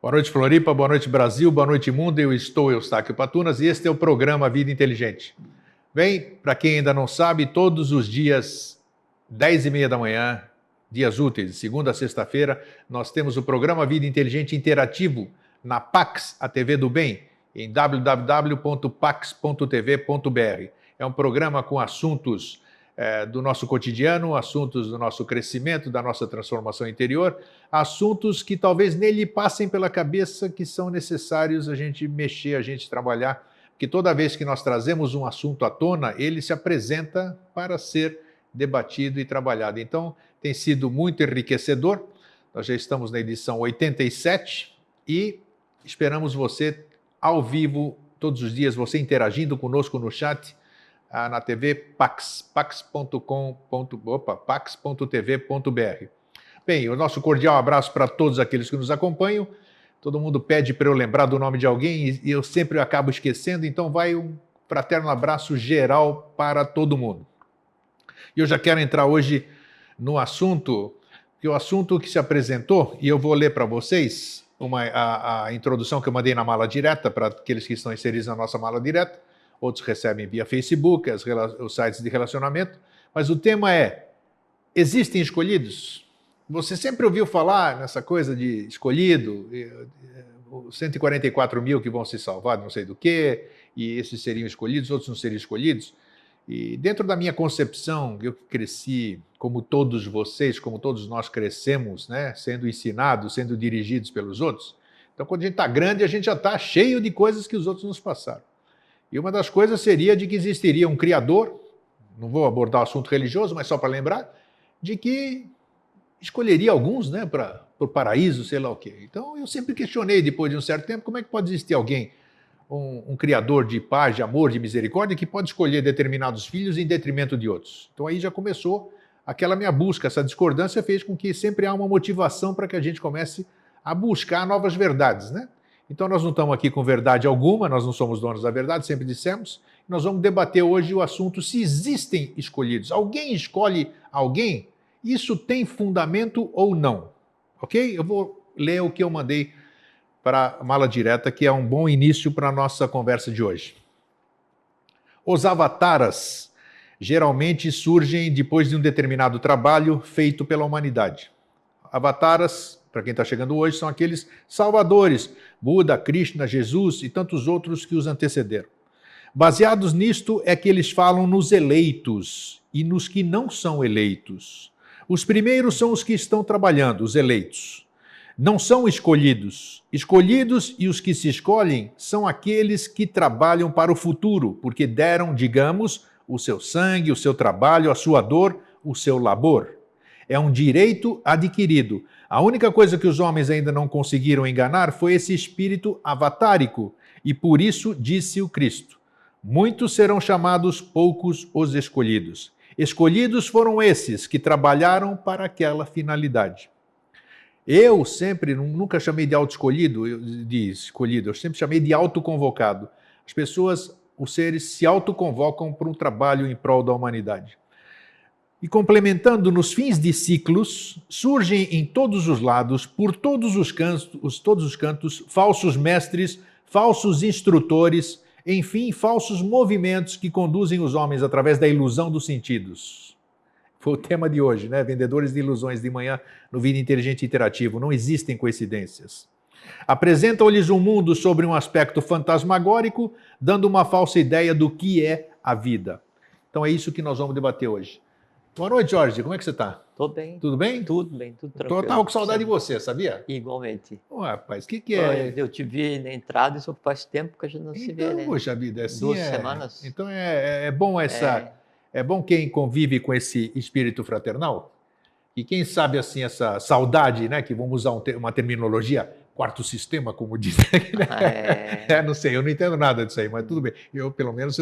Boa noite, Floripa, boa noite, Brasil, boa noite, mundo. Eu estou Eustáquio Patunas e este é o programa Vida Inteligente. Bem, para quem ainda não sabe, todos os dias, 10h30 da manhã, dias úteis, de segunda a sexta-feira, nós temos o programa Vida Inteligente Interativo na Pax, a TV do Bem, em www.pax.tv.br. É um programa com assuntos do nosso cotidiano, assuntos do nosso crescimento, da nossa transformação interior, assuntos que talvez nele passem pela cabeça que são necessários a gente mexer, a gente trabalhar, porque toda vez que nós trazemos um assunto à tona, ele se apresenta para ser debatido e trabalhado. Então, tem sido muito enriquecedor. Nós já estamos na edição 87 e esperamos você ao vivo todos os dias, você interagindo conosco no chat, na TV Pax, pax.tv.br. Bem, o nosso cordial abraço para todos aqueles que nos acompanham. Todo mundo pede para eu lembrar do nome de alguém e eu sempre acabo esquecendo, então vai um fraterno abraço geral para todo mundo. E eu já quero entrar hoje no assunto, que o assunto que se apresentou, e eu vou ler para vocês a introdução que eu mandei na mala direta, para aqueles que estão inseridos na nossa mala direta. Outros recebem via Facebook, os sites de relacionamento, mas o tema é: existem escolhidos? Você sempre ouviu falar nessa coisa de escolhido, 144 mil que vão se salvar, não sei do que, e esses seriam escolhidos, outros não seriam escolhidos. E dentro da minha concepção, eu cresci, como todos vocês, como todos nós crescemos, né, sendo ensinados, sendo dirigidos pelos outros. Então, quando a gente está grande, a gente já está cheio de coisas que os outros nos passaram. E uma das coisas seria de que existiria um Criador, não vou abordar o assunto religioso, mas só para lembrar, de que escolheria alguns, né, para o paraíso, sei lá o quê. Então eu sempre questionei, depois de um certo tempo, como é que pode existir alguém, um Criador de paz, de amor, de misericórdia, que pode escolher determinados filhos em detrimento de outros. Então aí já começou aquela minha busca, essa discordância fez com que sempre há uma motivação para que a gente comece a buscar novas verdades, né? Então nós não estamos aqui com verdade alguma, nós não somos donos da verdade, sempre dissemos. Nós vamos debater hoje o assunto se existem escolhidos. Alguém escolhe alguém? Isso tem fundamento ou não? Ok? Eu vou ler o que eu mandei para a mala direta, que é um bom início para a nossa conversa de hoje. Os avataras geralmente surgem depois de um determinado trabalho feito pela humanidade. Avataras, para quem está chegando hoje, são aqueles salvadores, Buda, Krishna, Jesus e tantos outros que os antecederam. Baseados nisto é que eles falam nos eleitos e nos que não são eleitos. Os primeiros são os que estão trabalhando, os eleitos. Não são escolhidos. Escolhidos e os que se escolhem são aqueles que trabalham para o futuro, porque deram, digamos, o seu sangue, o seu trabalho, a sua dor, o seu labor. É um direito adquirido. A única coisa que os homens ainda não conseguiram enganar foi esse espírito avatárico, e por isso disse o Cristo: muitos serão chamados, poucos os escolhidos. Escolhidos foram esses que trabalharam para aquela finalidade. Eu sempre, nunca chamei de auto-escolhido, eu sempre chamei de autoconvocado. As pessoas, os seres, se autoconvocam para um trabalho em prol da humanidade. E complementando, nos fins de ciclos, surgem em todos os lados, por todos os cantos, falsos mestres, falsos instrutores, enfim, falsos movimentos que conduzem os homens através da ilusão dos sentidos. Foi o tema de hoje, né? Vendedores de ilusões de manhã no Vida Inteligente Interativo. Não existem coincidências. Apresentam-lhes um mundo sobre um aspecto fantasmagórico, dando uma falsa ideia do que é a vida. Então é isso que nós vamos debater hoje. Boa noite, Jorge. Como é que você está? Tô bem. Tudo bem? Tudo bem, tudo tranquilo. Eu estava com saudade de você, sabia? Igualmente. Ô, rapaz, o que é? Eu te vi na entrada, isso faz tempo que a gente não se vê, né? Poxa vida, assim 2 semanas. Então é bom é bom quem convive com esse espírito fraternal. E quem sabe assim essa saudade, né? Que vamos usar uma terminologia, quarto sistema, como diz. Não sei, eu não entendo nada disso aí, mas tudo bem. Eu, pelo menos,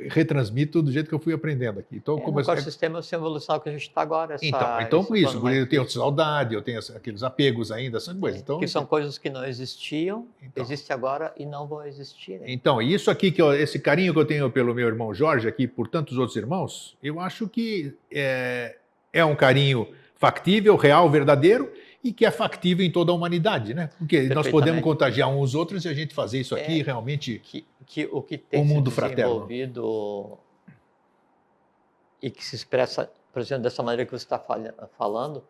retransmito do jeito que eu fui aprendendo aqui. Então, no quarto sistema é essa evolução que a gente está agora. Então por isso, eu tenho saudade, eu tenho aqueles apegos ainda, essas coisas. Então, que são coisas que não existiam, existem agora e não vão existir. Né? Então, isso aqui, esse carinho que eu tenho pelo meu irmão Jorge aqui, por tantos outros irmãos, eu acho que é um carinho factível, real, verdadeiro, e que é factível em toda a humanidade, né? Porque nós podemos contagiar uns outros e a gente fazer isso aqui realmente o que tem mundo se desenvolvido e que se expressa, por exemplo, dessa maneira que você está falando,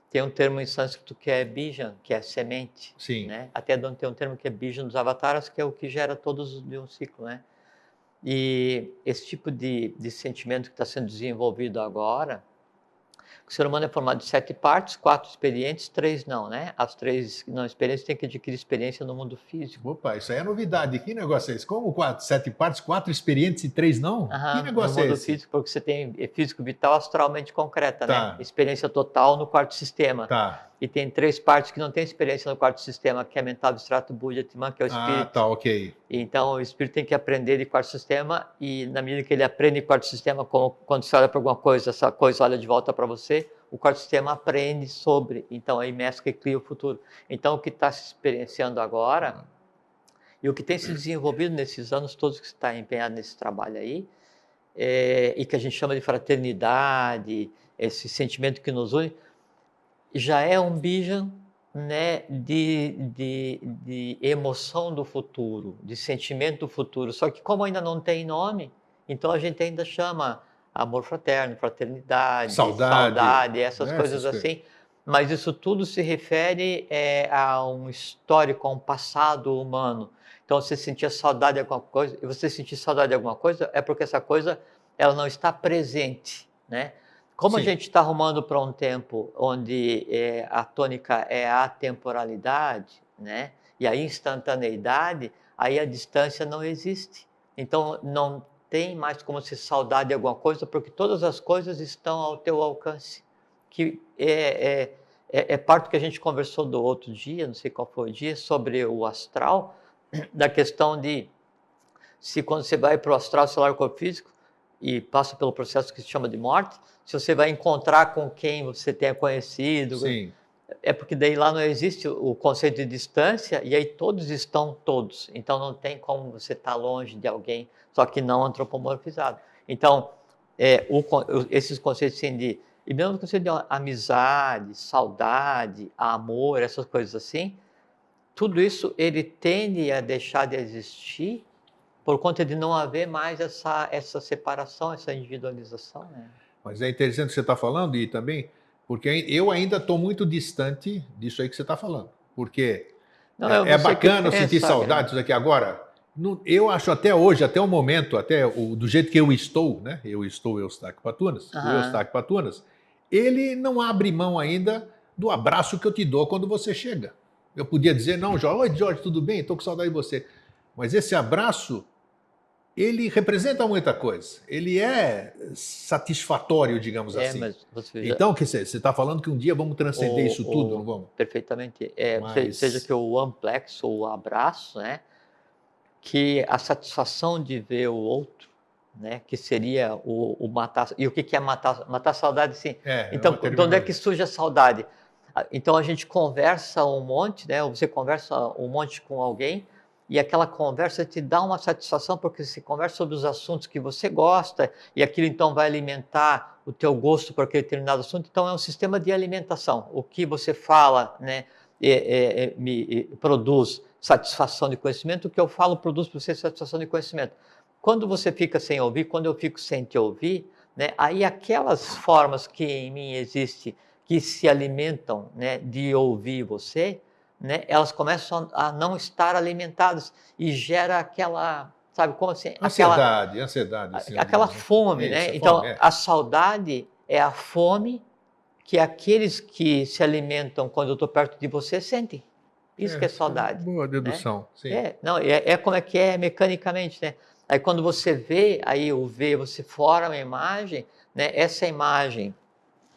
tem um termo em sânscrito que é bijan, que é semente. Sim. Né? Até tem um termo que é bijan dos avataras, que é o que gera todos de um ciclo, né? E esse tipo de sentimento que está sendo desenvolvido agora, o ser humano é formado de 7 partes, 4 experientes, 3 não, né? As 3 não experientes têm que adquirir experiência no mundo físico. Opa, isso aí é novidade. Que negócio é esse? Como 7 partes, 4 experientes e 3 não? Que negócio é esse? No mundo físico, porque você tem físico vital astralmente concreta, né? Experiência total no quarto sistema. Tá. E tem 3 partes que não têm experiência no quarto sistema, que é mental, abstrato, buddha, atman, que é o espírito. Ah, tá, ok. Então, o espírito tem que aprender de quarto sistema, e na medida que ele aprende de quarto sistema, quando você olha para alguma coisa, essa coisa olha de volta para você, o quarto sistema aprende sobre. Então, aí mescla e cria o futuro. Então, o que está se experienciando agora, e o que tem se desenvolvido nesses anos todos que você está empenhado nesse trabalho aí, e que a gente chama de fraternidade, esse sentimento que nos une, já é um bijan, né, de emoção do futuro, de sentimento do futuro. Só que como ainda não tem nome, então a gente ainda chama amor fraterno, fraternidade, saudade, essas coisas assim. Mas isso tudo se refere a um histórico, a um passado humano. Então, você sentir saudade de alguma coisa, e você sentir saudade de alguma coisa é porque essa coisa ela não está presente, né? Como a gente está arrumando para um tempo onde a tônica é a temporalidade, né? E a instantaneidade, aí a distância não existe. Então, não tem mais como ser saudade de alguma coisa, porque todas as coisas estão ao teu alcance. Que é parte do que a gente conversou do outro dia, não sei qual foi o dia, sobre o astral, da questão de se quando você vai para o astral, celular, corpo físico, e passa pelo processo que se chama de morte, se você vai encontrar com quem você tenha conhecido, sim, é porque daí lá não existe o conceito de distância, e aí todos estão todos. Então não tem como você estar longe de alguém, só que não antropomorfizado. Então, esses conceitos assim de... E mesmo o conceito de amizade, saudade, amor, essas coisas assim, tudo isso ele tende a deixar de existir por conta de não haver mais essa separação, essa individualização, né? Mas é interessante o que você está falando, e também, porque eu ainda estou muito distante disso aí que você está falando. Porque é bacana eu sentir saudade disso aqui. Agora, eu acho até hoje, até o momento, do jeito que eu estou, né? Eu estou Eustáquio Patunas, o Eustáquio Patunas, ele não abre mão ainda do abraço que eu te dou quando você chega. Eu podia dizer, não, Jorge, oi Jorge, tudo bem? Estou com saudade de você. Mas esse abraço, ele representa muita coisa. Ele é satisfatório, digamos assim. Mas então, você está falando que um dia vamos transcender isso tudo, não vamos? Perfeitamente. Seja que o amplexo, o abraço, né? Que a satisfação de ver o outro, né? Que seria o matar. E o que é matar? Matar a saudade, sim. Então, de onde é que surge a saudade? Então, a gente conversa um monte, né? Você conversa um monte com alguém, e aquela conversa te dá uma satisfação, porque você conversa sobre os assuntos que você gosta, e aquilo então vai alimentar o teu gosto por aquele determinado assunto. Então é um sistema de alimentação. O que você fala, né, me produz satisfação de conhecimento, o que eu falo produz para você satisfação de conhecimento. Quando você fica sem ouvir, quando eu fico sem te ouvir, né, aí aquelas formas que em mim existem, que se alimentam, né, de ouvir você, né, elas começam a não estar alimentadas e gera aquela, sabe, como assim? Ansiedade. Aquela fome, né? Então, a saudade é a fome que aqueles que se alimentam quando eu estou perto de você sentem. Isso que é saudade. Boa dedução, né? Sim. Como é que é mecanicamente, né? Aí quando você vê, você forma uma imagem, né? Essa imagem,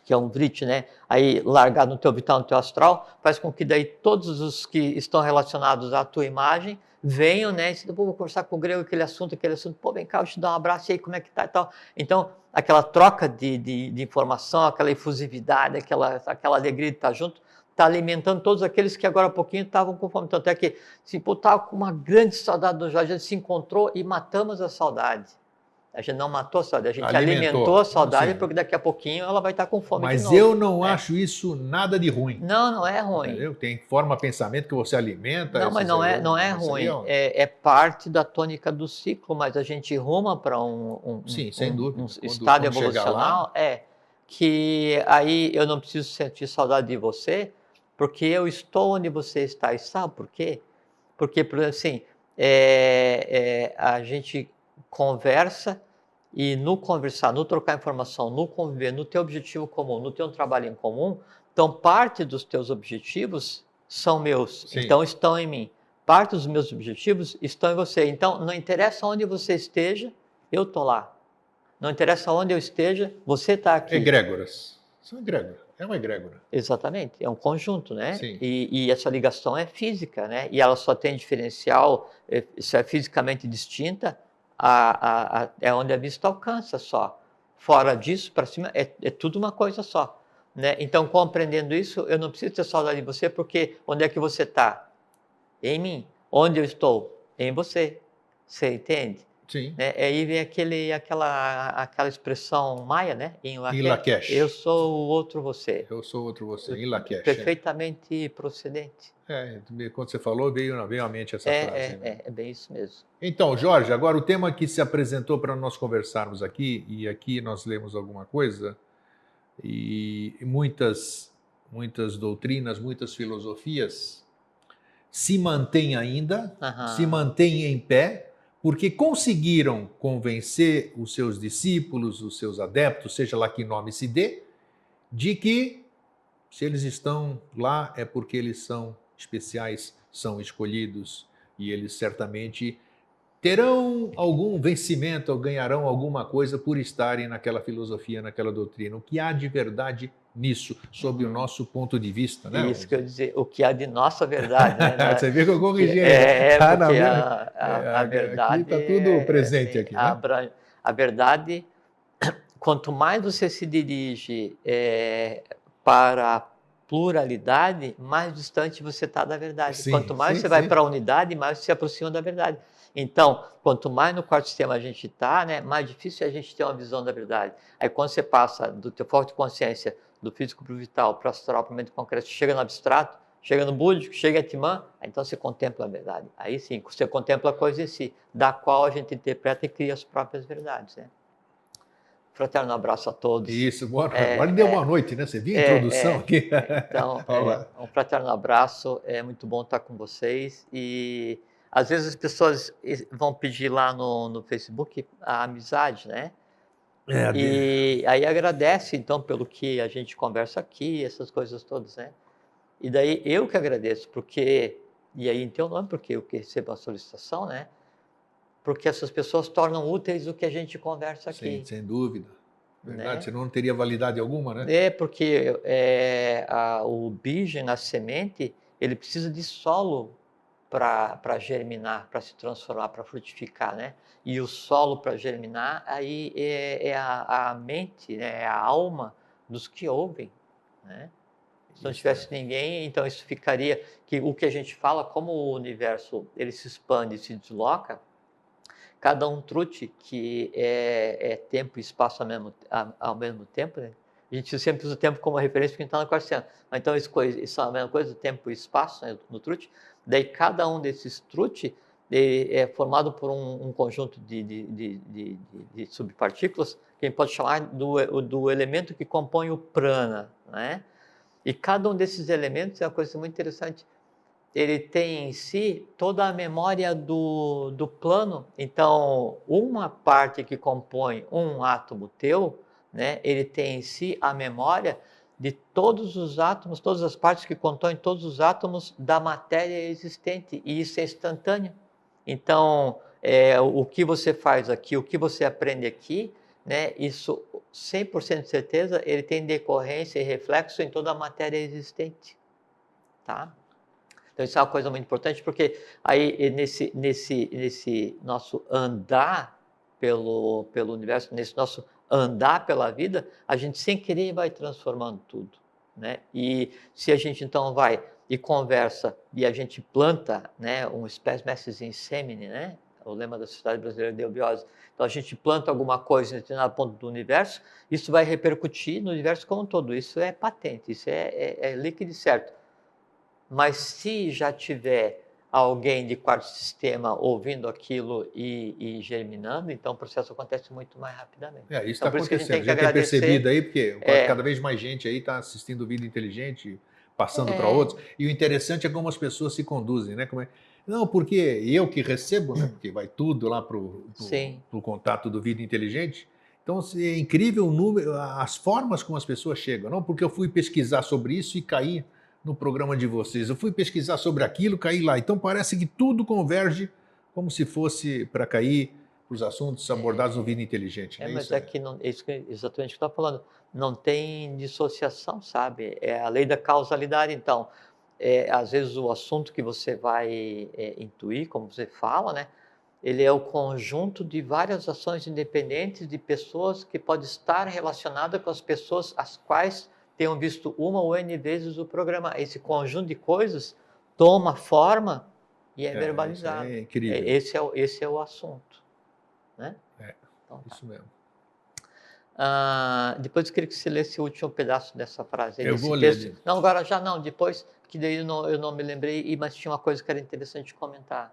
que é um vrit, né? Aí largado no teu vital, no teu astral, faz com que daí todos os que estão relacionados à tua imagem venham, né? E você, vou conversar com o grego aquele assunto, pô, vem cá, eu te dou um abraço, e aí como é que tá e tal. Então, aquela troca de informação, aquela efusividade, aquela alegria de estar junto, está alimentando todos aqueles que agora há pouquinho estavam com fome. Tanto é que, se estava com uma grande saudade do Jorge, a gente se encontrou e matamos a saudade. A gente não matou a saudade, a gente Alimentou. alimentou a saudade, Sim. porque daqui a pouquinho ela vai estar com fome de Mas novo. eu não acho isso nada de ruim. Não, não é ruim. Entendeu? Tem forma pensamento que você alimenta. Não, mas esses aí, não é isso aí ruim. É parte da tônica do ciclo, mas a gente ruma para Sim, sem dúvida. estado Quando chegar evolucional, lá, que aí eu não preciso sentir saudade de você, porque eu estou onde você está. E sabe por quê? Porque, por exemplo, assim, a gente conversa e no conversar, no trocar informação, no conviver, no ter objetivo comum, no ter um trabalho em comum, então parte dos teus objetivos são meus, Sim. então estão em mim. Parte dos meus objetivos estão em você. Então, não interessa onde você esteja, eu estou lá. Não interessa onde eu esteja, você está aqui. egrégoras. São egrégoras. É uma egrégora. Exatamente, é um conjunto, né? Sim. E essa ligação é física, né? E ela só tem diferencial, se é fisicamente distinta, é onde a vista alcança só. Fora disso, para cima, é tudo uma coisa só. Né? Então, compreendendo isso, eu não preciso ter saudade de você, porque onde é que você está? Em mim. Onde eu estou? Em você. Você entende? Sim. Né? Aí vem aquela expressão maia, né? Em Lakesh. Eu sou o outro você. Eu sou outro você. Em Lakesh. Perfeitamente procedente. Quando você falou, veio à mente essa frase. Né? É bem isso mesmo. Então, Jorge, agora o tema que se apresentou para nós conversarmos aqui, e aqui nós lemos alguma coisa, e muitas doutrinas, muitas filosofias se mantêm ainda, se mantêm em pé, porque conseguiram convencer os seus discípulos, os seus adeptos, seja lá que nome se dê, de que se eles estão lá é porque eles são especiais, são escolhidos, e eles certamente terão algum vencimento ou ganharão alguma coisa por estarem naquela filosofia, naquela doutrina. O que há de verdade nisso, sob o nosso ponto de vista, né? Isso que eu ia dizer, o que há de nossa verdade, né? Você vê que eu corrigi. Porque a verdade aqui está tudo presente aqui, né? A verdade, quanto mais você se dirige para a pluralidade, mais distante você está da verdade. Sim, quanto mais sim, você vai sim. para a unidade, mais você se aproxima da verdade. Então, quanto mais no quarto sistema a gente está, né, mais difícil é a gente ter uma visão da verdade. Aí quando você passa do teu foco de consciência, do físico para o vital, para o astral, para o mente concreto, chega no abstrato, chega no búdico, chega em Atman, então você contempla a verdade. Aí sim, você contempla a coisa em si, da qual a gente interpreta e cria as próprias verdades, né? Fraterno abraço a todos. Isso, agora deu boa noite, né? Você viu a introdução aqui? Então, um fraterno abraço, é muito bom estar com vocês. E às vezes as pessoas vão pedir lá no Facebook a amizade, né? E aí agradece, então, pelo que a gente conversa aqui, essas coisas todas, né? E daí eu que agradeço, porque, e aí em teu nome, porque eu que recebo a solicitação, né? Porque essas pessoas tornam úteis o que a gente conversa aqui. Sim, sem dúvida. Verdade, né? senão não teria validade alguma, né? Porque o bicho na semente, ele precisa de solo para germinar, para se transformar, para frutificar, né? E o solo para germinar, aí a mente, né? É a alma dos que ouvem, né? Se não tivesse ninguém, então isso ficaria que o que a gente fala, como o universo ele se expande e se desloca, cada um trute que é tempo e espaço ao mesmo tempo, né? A gente sempre usa o tempo como referência porque a gente está no quarto sistema. Então isso é a mesma coisa, tempo e espaço, né, no trute. Daí cada um desses trute é formado por um conjunto de subpartículas que a gente pode chamar do elemento que compõe o prana, né? E cada um desses elementos é uma coisa muito interessante. Ele tem em si toda a memória do plano. Então, uma parte que compõe um átomo teu, né, ele tem em si a memória de todos os átomos, todas as partes que compõem todos os átomos da matéria existente. E isso é instantâneo. Então, o que você faz aqui, o que você aprende aqui, né, isso 100% de certeza, ele tem decorrência e reflexo em toda a matéria existente. Tá? Então isso é uma coisa muito importante, porque aí nesse nosso andar pelo universo, nesse nosso andar pela vida, a gente sem querer vai transformando tudo, né? E se a gente então vai e conversa e a gente planta, né, um espécies em semine, né? o lema da Sociedade Brasileira de Eubiose. Então, a gente planta alguma coisa em determinado ponto do universo, isso vai repercutir no universo como um todo. Isso é patente, isso é líquido e certo. Mas se já tiver alguém de quarto sistema ouvindo aquilo e germinando, então o processo acontece muito mais rapidamente. Isso Então, está por isso que a gente acontecendo. tem que Já tem percebido agradecer. aí, porque cada vez mais gente aí está assistindo Vida Inteligente, passando para É, outros. E o interessante é como as pessoas se conduzem, né? Não, porque eu que recebo, né? Porque vai tudo lá para sim, o contato do Vida Inteligente. Então, é incrível o número, as formas como as pessoas chegam. Não, porque eu fui pesquisar sobre isso e caí no programa de vocês. Eu fui pesquisar sobre aquilo, caí lá. Então, parece que tudo converge como se fosse para cair os assuntos abordados no Vida Inteligente, né? mas Isso é que não, isso que exatamente o que eu estou falando. Não tem dissociação, sabe? É a lei da causalidade. Então, às vezes o assunto que você vai intuir, como você fala, né? Ele é o conjunto de várias ações independentes de pessoas que pode estar relacionada com as pessoas as quais tenham visto uma ou N vezes o programa. Esse conjunto de coisas toma forma e é Isso verbalizado. é incrível. Esse é o assunto, né? Então, tá. Isso mesmo. Depois eu queria que você lesse o último pedaço dessa frase, Eu desse vou texto. ler. Não, agora já não, depois, que daí eu não me lembrei, mas tinha uma coisa que era interessante comentar.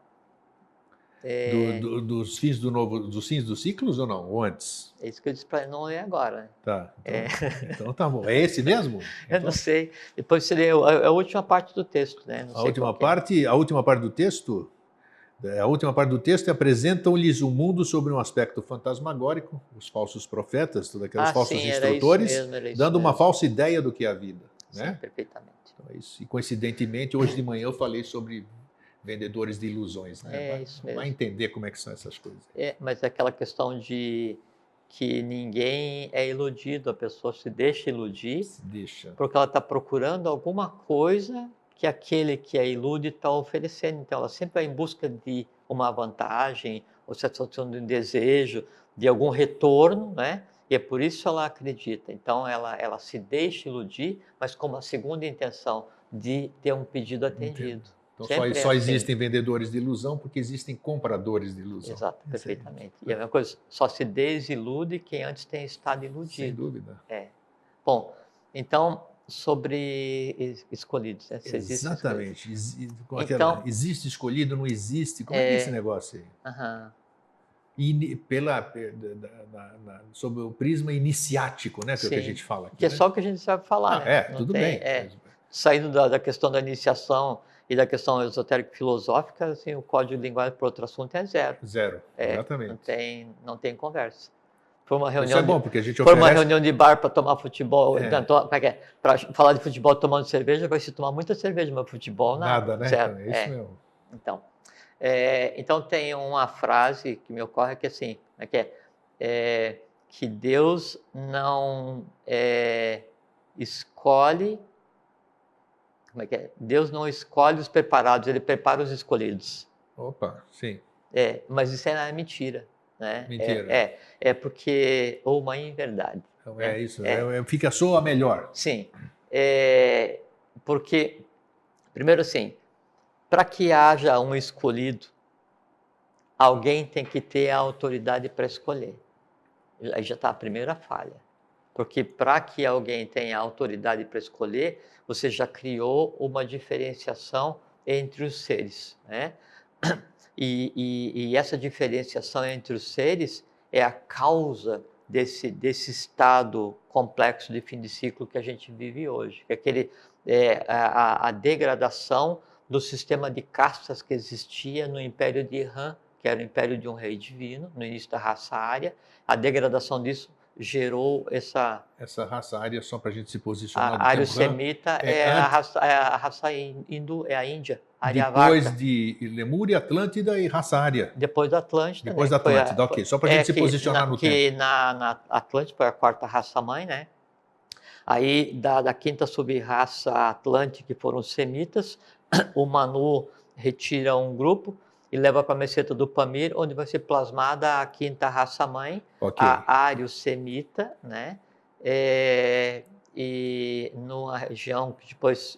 Dos fins dos fins dos ciclos ou não? Ou antes? É isso que eu disse para ele não ler agora, né? Tá. Então tá bom. É esse mesmo? Eu não sei. Depois você lê a última parte do texto, né? Não A sei última qual que é. parte, a última parte do texto apresentam-lhes o mundo sobre um aspecto fantasmagórico, os falsos profetas, todos aqueles falsos Sim, instrutores, era isso dando uma mesmo. falsa ideia do que é a vida, Sim, né? perfeitamente. Então é isso. E coincidentemente, hoje de manhã eu falei sobre vendedores de ilusões, né? É isso Vai mesmo. entender como é que são essas coisas. Mas é aquela questão de que ninguém é iludido, a pessoa se deixa iludir, Deixa. porque ela está procurando alguma coisa que aquele que a ilude está oferecendo. Então, ela sempre vai em busca de uma vantagem, ou satisfação de um desejo, de algum retorno, né? E é por isso que ela acredita. Então, ela se deixa iludir, mas com uma segunda intenção de ter um pedido atendido. Entendo. Então Sempre é só assim. existem vendedores de ilusão porque existem compradores de ilusão. Exato, perfeitamente. E a mesma coisa, só se desilude quem antes tem estado iludido. Sem dúvida. Bom, então, sobre escolhidos, né? Se existe Exatamente. Então, Existe escolhido, não existe? Como é que é esse negócio aí? aham, Sob o prisma iniciático, né? Que é o que a sim, gente fala aqui. que é Né? só o que a gente sabe falar, né? Não Tudo tem, bem. saindo da questão da iniciação e da questão esotérico-filosófica, assim, o código de linguagem para outro assunto é zero. Zero, exatamente. Não tem conversa. Foi uma Isso reunião é bom, porque a gente Foi uma oferece... reunião de bar para tomar futebol, para falar de futebol tomando cerveja, vai se tomar muita cerveja, mas futebol Nada, né? zero. É isso mesmo. Então tem uma frase que me ocorre que assim, que Deus não escolhe, Deus não escolhe os preparados, Ele prepara os escolhidos. Opa, sim. Mas isso é mentira, né? Mentira. É porque ou uma inverdade. Então, né? isso. Fica soa melhor. Sim. Porque, primeiro assim, para que haja um escolhido, alguém tem que ter a autoridade para escolher. Aí já está a primeira falha. Porque para que alguém tenha autoridade para escolher, você já criou uma diferenciação entre os seres. Né? E essa diferenciação entre os seres é a causa desse estado complexo de fim de ciclo que a gente vive hoje. A degradação do sistema de castas que existia no Império de Irã, que era o império de um rei divino, no início da raça ária. A degradação disso gerou essa raça ária, só para a gente se posicionar. A ário-semita a raça hindu, é a Índia. Depois de Lemúria, Atlântida e raça ária. Depois da Atlântida. Depois da Atlântida, ok. Só para a gente se posicionar no tempo. Que na Atlântida foi a quarta raça-mãe, né? Aí, da quinta sub-raça Atlântica, que foram os semitas, o Manu retira um grupo e leva para a meseta do Pamir, onde vai ser plasmada a quinta raça-mãe, a ário-semita, né? E numa região que depois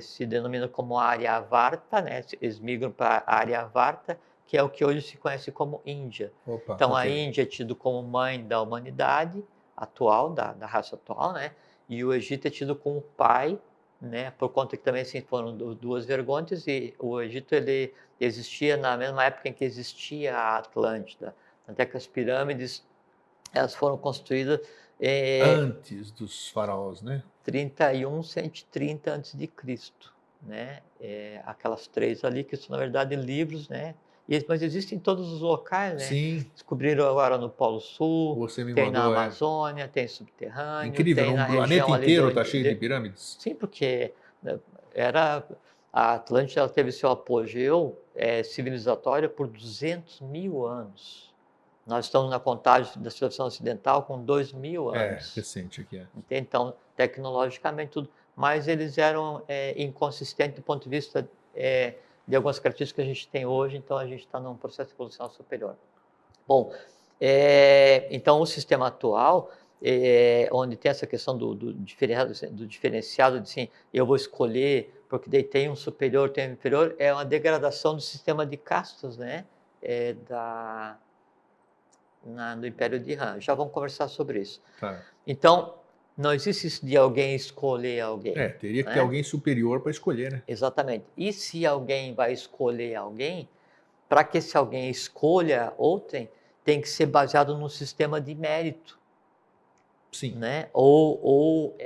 se denomina como Aryavarta, né? Eles migram para Aryavarta, que é o que hoje se conhece como Índia. Opa, Então, a ok. Índia é tido como mãe da humanidade atual, da raça atual, né? E o Egito é tido como pai, né? Por conta que também assim, foram duas vergonhas, e o Egito ele existia na mesma época em que existia a Atlântida. Até que as pirâmides elas foram construídas Antes dos faraós, né? 31, 130 antes de Cristo, né? Aquelas três ali que são na verdade livros, né? Mas existem em todos os locais, né? Sim, Descobriram agora no Polo Sul, você me tem na mandou, Amazônia, tem subterrâneo, incrível, tem no na planeta região ali inteiro está cheio de pirâmides. sim, porque né, era a Atlântida ela teve seu apogeu civilizatório por 200 mil anos. Nós estamos na contagem da civilização ocidental com 2.000 anos. Recente aqui, Então, tecnologicamente tudo, mas eles eram inconsistentes do ponto de vista de algumas características que a gente tem hoje, então a gente está num processo de evolução superior. Bom, então o sistema atual, onde tem essa questão do diferenciado, de sim, eu vou escolher, porque daí tem um superior, tem um inferior, é uma degradação do sistema de castas, né? Do Império de Han. Já vamos conversar sobre isso. Tá. Então, não existe isso de alguém escolher alguém. Teria que né? ter alguém superior para escolher, né? Exatamente. E se alguém vai escolher alguém, para que esse alguém escolha outrem, tem que ser baseado num sistema de mérito. Sim. Né? Ou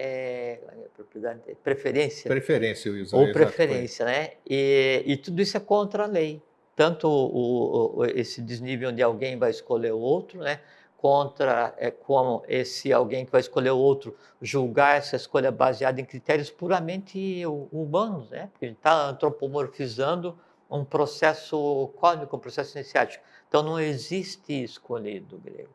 preferência. Preferência, eu ia usar. Ou preferência, né? E tudo isso é contra a lei. Tanto esse desnível onde alguém vai escolher o outro, né? Contra como esse alguém que vai escolher o outro julgar essa escolha baseada em critérios puramente humanos, né? Porque a gente está antropomorfizando um processo cósmico, um processo iniciático. Então não existe escolhido grego.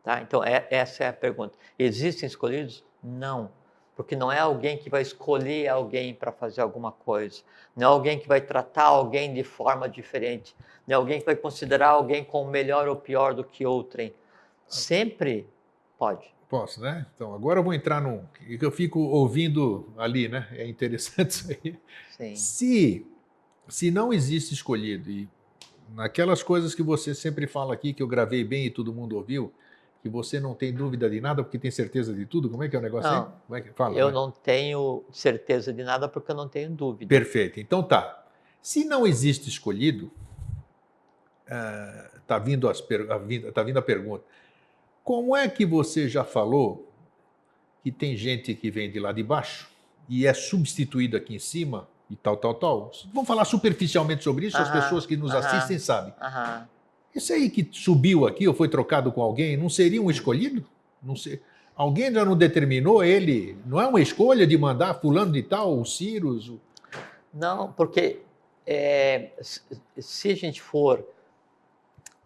Tá? Então essa é a pergunta. Existem escolhidos? Não. Porque não é alguém que vai escolher alguém para fazer alguma coisa. Não é alguém que vai tratar alguém de forma diferente. Não é alguém que vai considerar alguém como melhor ou pior do que outrem. Sempre pode. Posso, né? Então, agora eu vou entrar num que eu fico ouvindo ali, né? É interessante isso aí. Sim. Se não existe escolhido, e naquelas coisas que você sempre fala aqui, que eu gravei bem e todo mundo ouviu, que você não tem dúvida de nada porque tem certeza de tudo, como é que é o negócio aí? Como é que fala? Eu não tenho certeza de nada porque eu não tenho dúvida. Perfeito. Então tá. Se não existe escolhido, tá vindo a pergunta. Como é que você já falou que tem gente que vem de lá de baixo e é substituído aqui em cima e tal? Vamos falar superficialmente sobre isso, as pessoas que nos assistem sabem. Esse aí que subiu aqui ou foi trocado com alguém, não seria um escolhido? Não sei. Alguém já não determinou ele? Não é uma escolha de mandar fulano de tal, o Cyrus? Não, porque se a gente for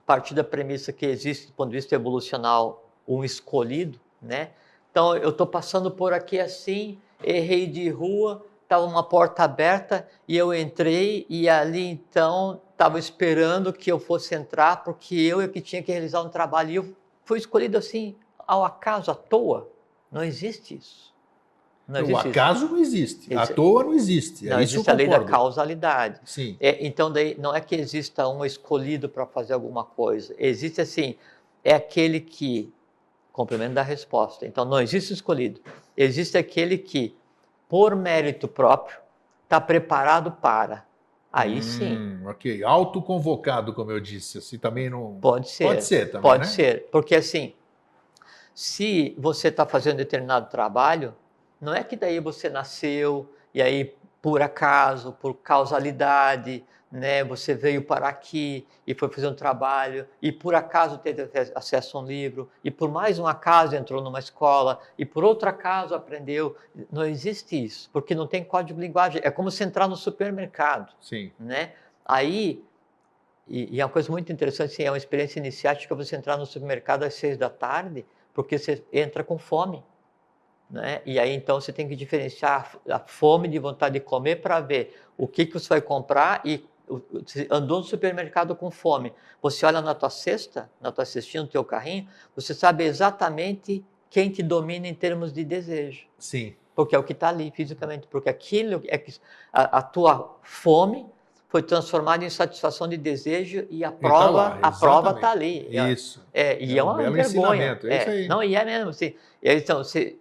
partir da premissa que existe, do ponto de vista evolucional, um escolhido, né? Então, eu estou passando por aqui assim, errei de rua, estava uma porta aberta e eu entrei e ali, então, estava esperando que eu fosse entrar porque eu é que tinha que realizar um trabalho. E eu fui escolhido assim, ao acaso, à toa. Não existe isso. O acaso não existe, à toa não existe. Não existe a lei da causalidade. Sim. Então, daí, não é que exista um escolhido para fazer alguma coisa. Existe assim, é aquele que, complemento da resposta, então não existe escolhido. Existe aquele que, por mérito próprio, está preparado para. Aí sim. Ok, autoconvocado, como eu disse, assim também não... Pode ser. Pode ser também, Pode né? ser, porque assim, se você está fazendo determinado trabalho, não é que daí você nasceu e aí por acaso, por causalidade, né, você veio para aqui e foi fazer um trabalho e por acaso teve acesso a um livro e por mais um acaso entrou numa escola e por outro acaso aprendeu. Não existe isso, porque não tem código de linguagem. É como se entrar no supermercado. Sim. Né? Aí, e é uma coisa muito interessante, assim, é uma experiência iniciática você entrar no supermercado às 6 da tarde, porque você entra com fome. Né? E aí então você tem que diferenciar a fome de vontade de comer para ver o que você vai comprar. E você andou no supermercado com fome, você olha na tua cesta, na tua cestinha, no teu carrinho, você sabe exatamente quem te domina em termos de desejo. Sim. Porque é o que está ali fisicamente, porque aquilo é que a tua fome foi transformado em satisfação de desejo e a tá prova lá, a prova exatamente. está ali. Isso. E é um uma belo vergonha. ensinamento, é isso aí. Não, e é mesmo assim. E aí, então, você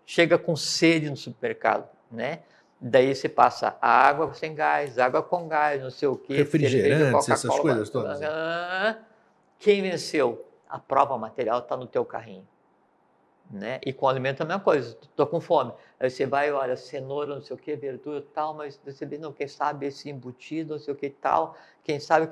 chega com sede no supermercado, né? Daí você passa água sem gás, água com gás, não sei o quê, cerveja, Refrigerantes, essas Coca-Cola. coisas todas. Quem venceu? A prova material está no teu carrinho. Né? E com alimento é a mesma coisa, estou com fome. Aí você vai, olha, cenoura, não sei o que, verdura tal, mas você vê, não, quem sabe esse embutido, não sei o que tal, quem sabe,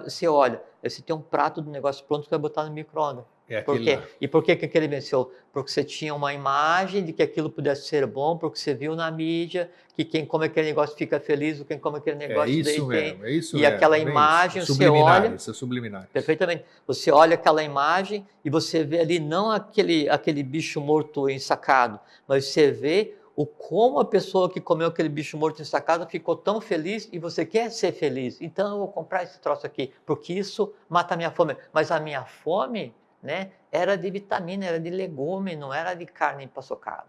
você olha, aí você tem um prato do negócio pronto que vai botar no micro-ondas. É Por aquele quê? lá. E por que aquele venceu? Porque você tinha uma imagem de que aquilo pudesse ser bom, porque você viu na mídia que quem come aquele negócio fica feliz, quem come aquele É negócio daí isso tem. mesmo, é isso E mesmo. aquela Bem isso. imagem, você olha. Subliminares, são subliminares. Perfeitamente. Você olha aquela imagem e você vê ali não aquele bicho morto ensacado, mas você vê como a pessoa que comeu aquele bicho morto ensacado ficou tão feliz e você quer ser feliz. Então eu vou comprar esse troço aqui, porque isso mata a minha fome. Mas a minha fome, né, era de vitamina, era de legume, não era de carne empaçocada.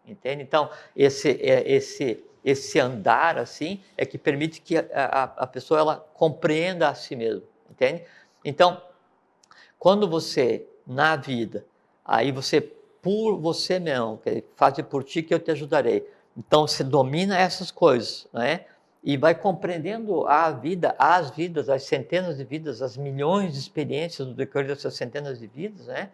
Entende? Então, esse andar assim é que permite que a pessoa ela compreenda a si mesma, entende? Então, quando você na vida, aí você por você mesmo, faze por ti que eu te ajudarei. Então você domina essas coisas, né? E vai compreendendo a vida, as vidas, as centenas de vidas, as milhões de experiências no decorrer dessas centenas de vidas, né?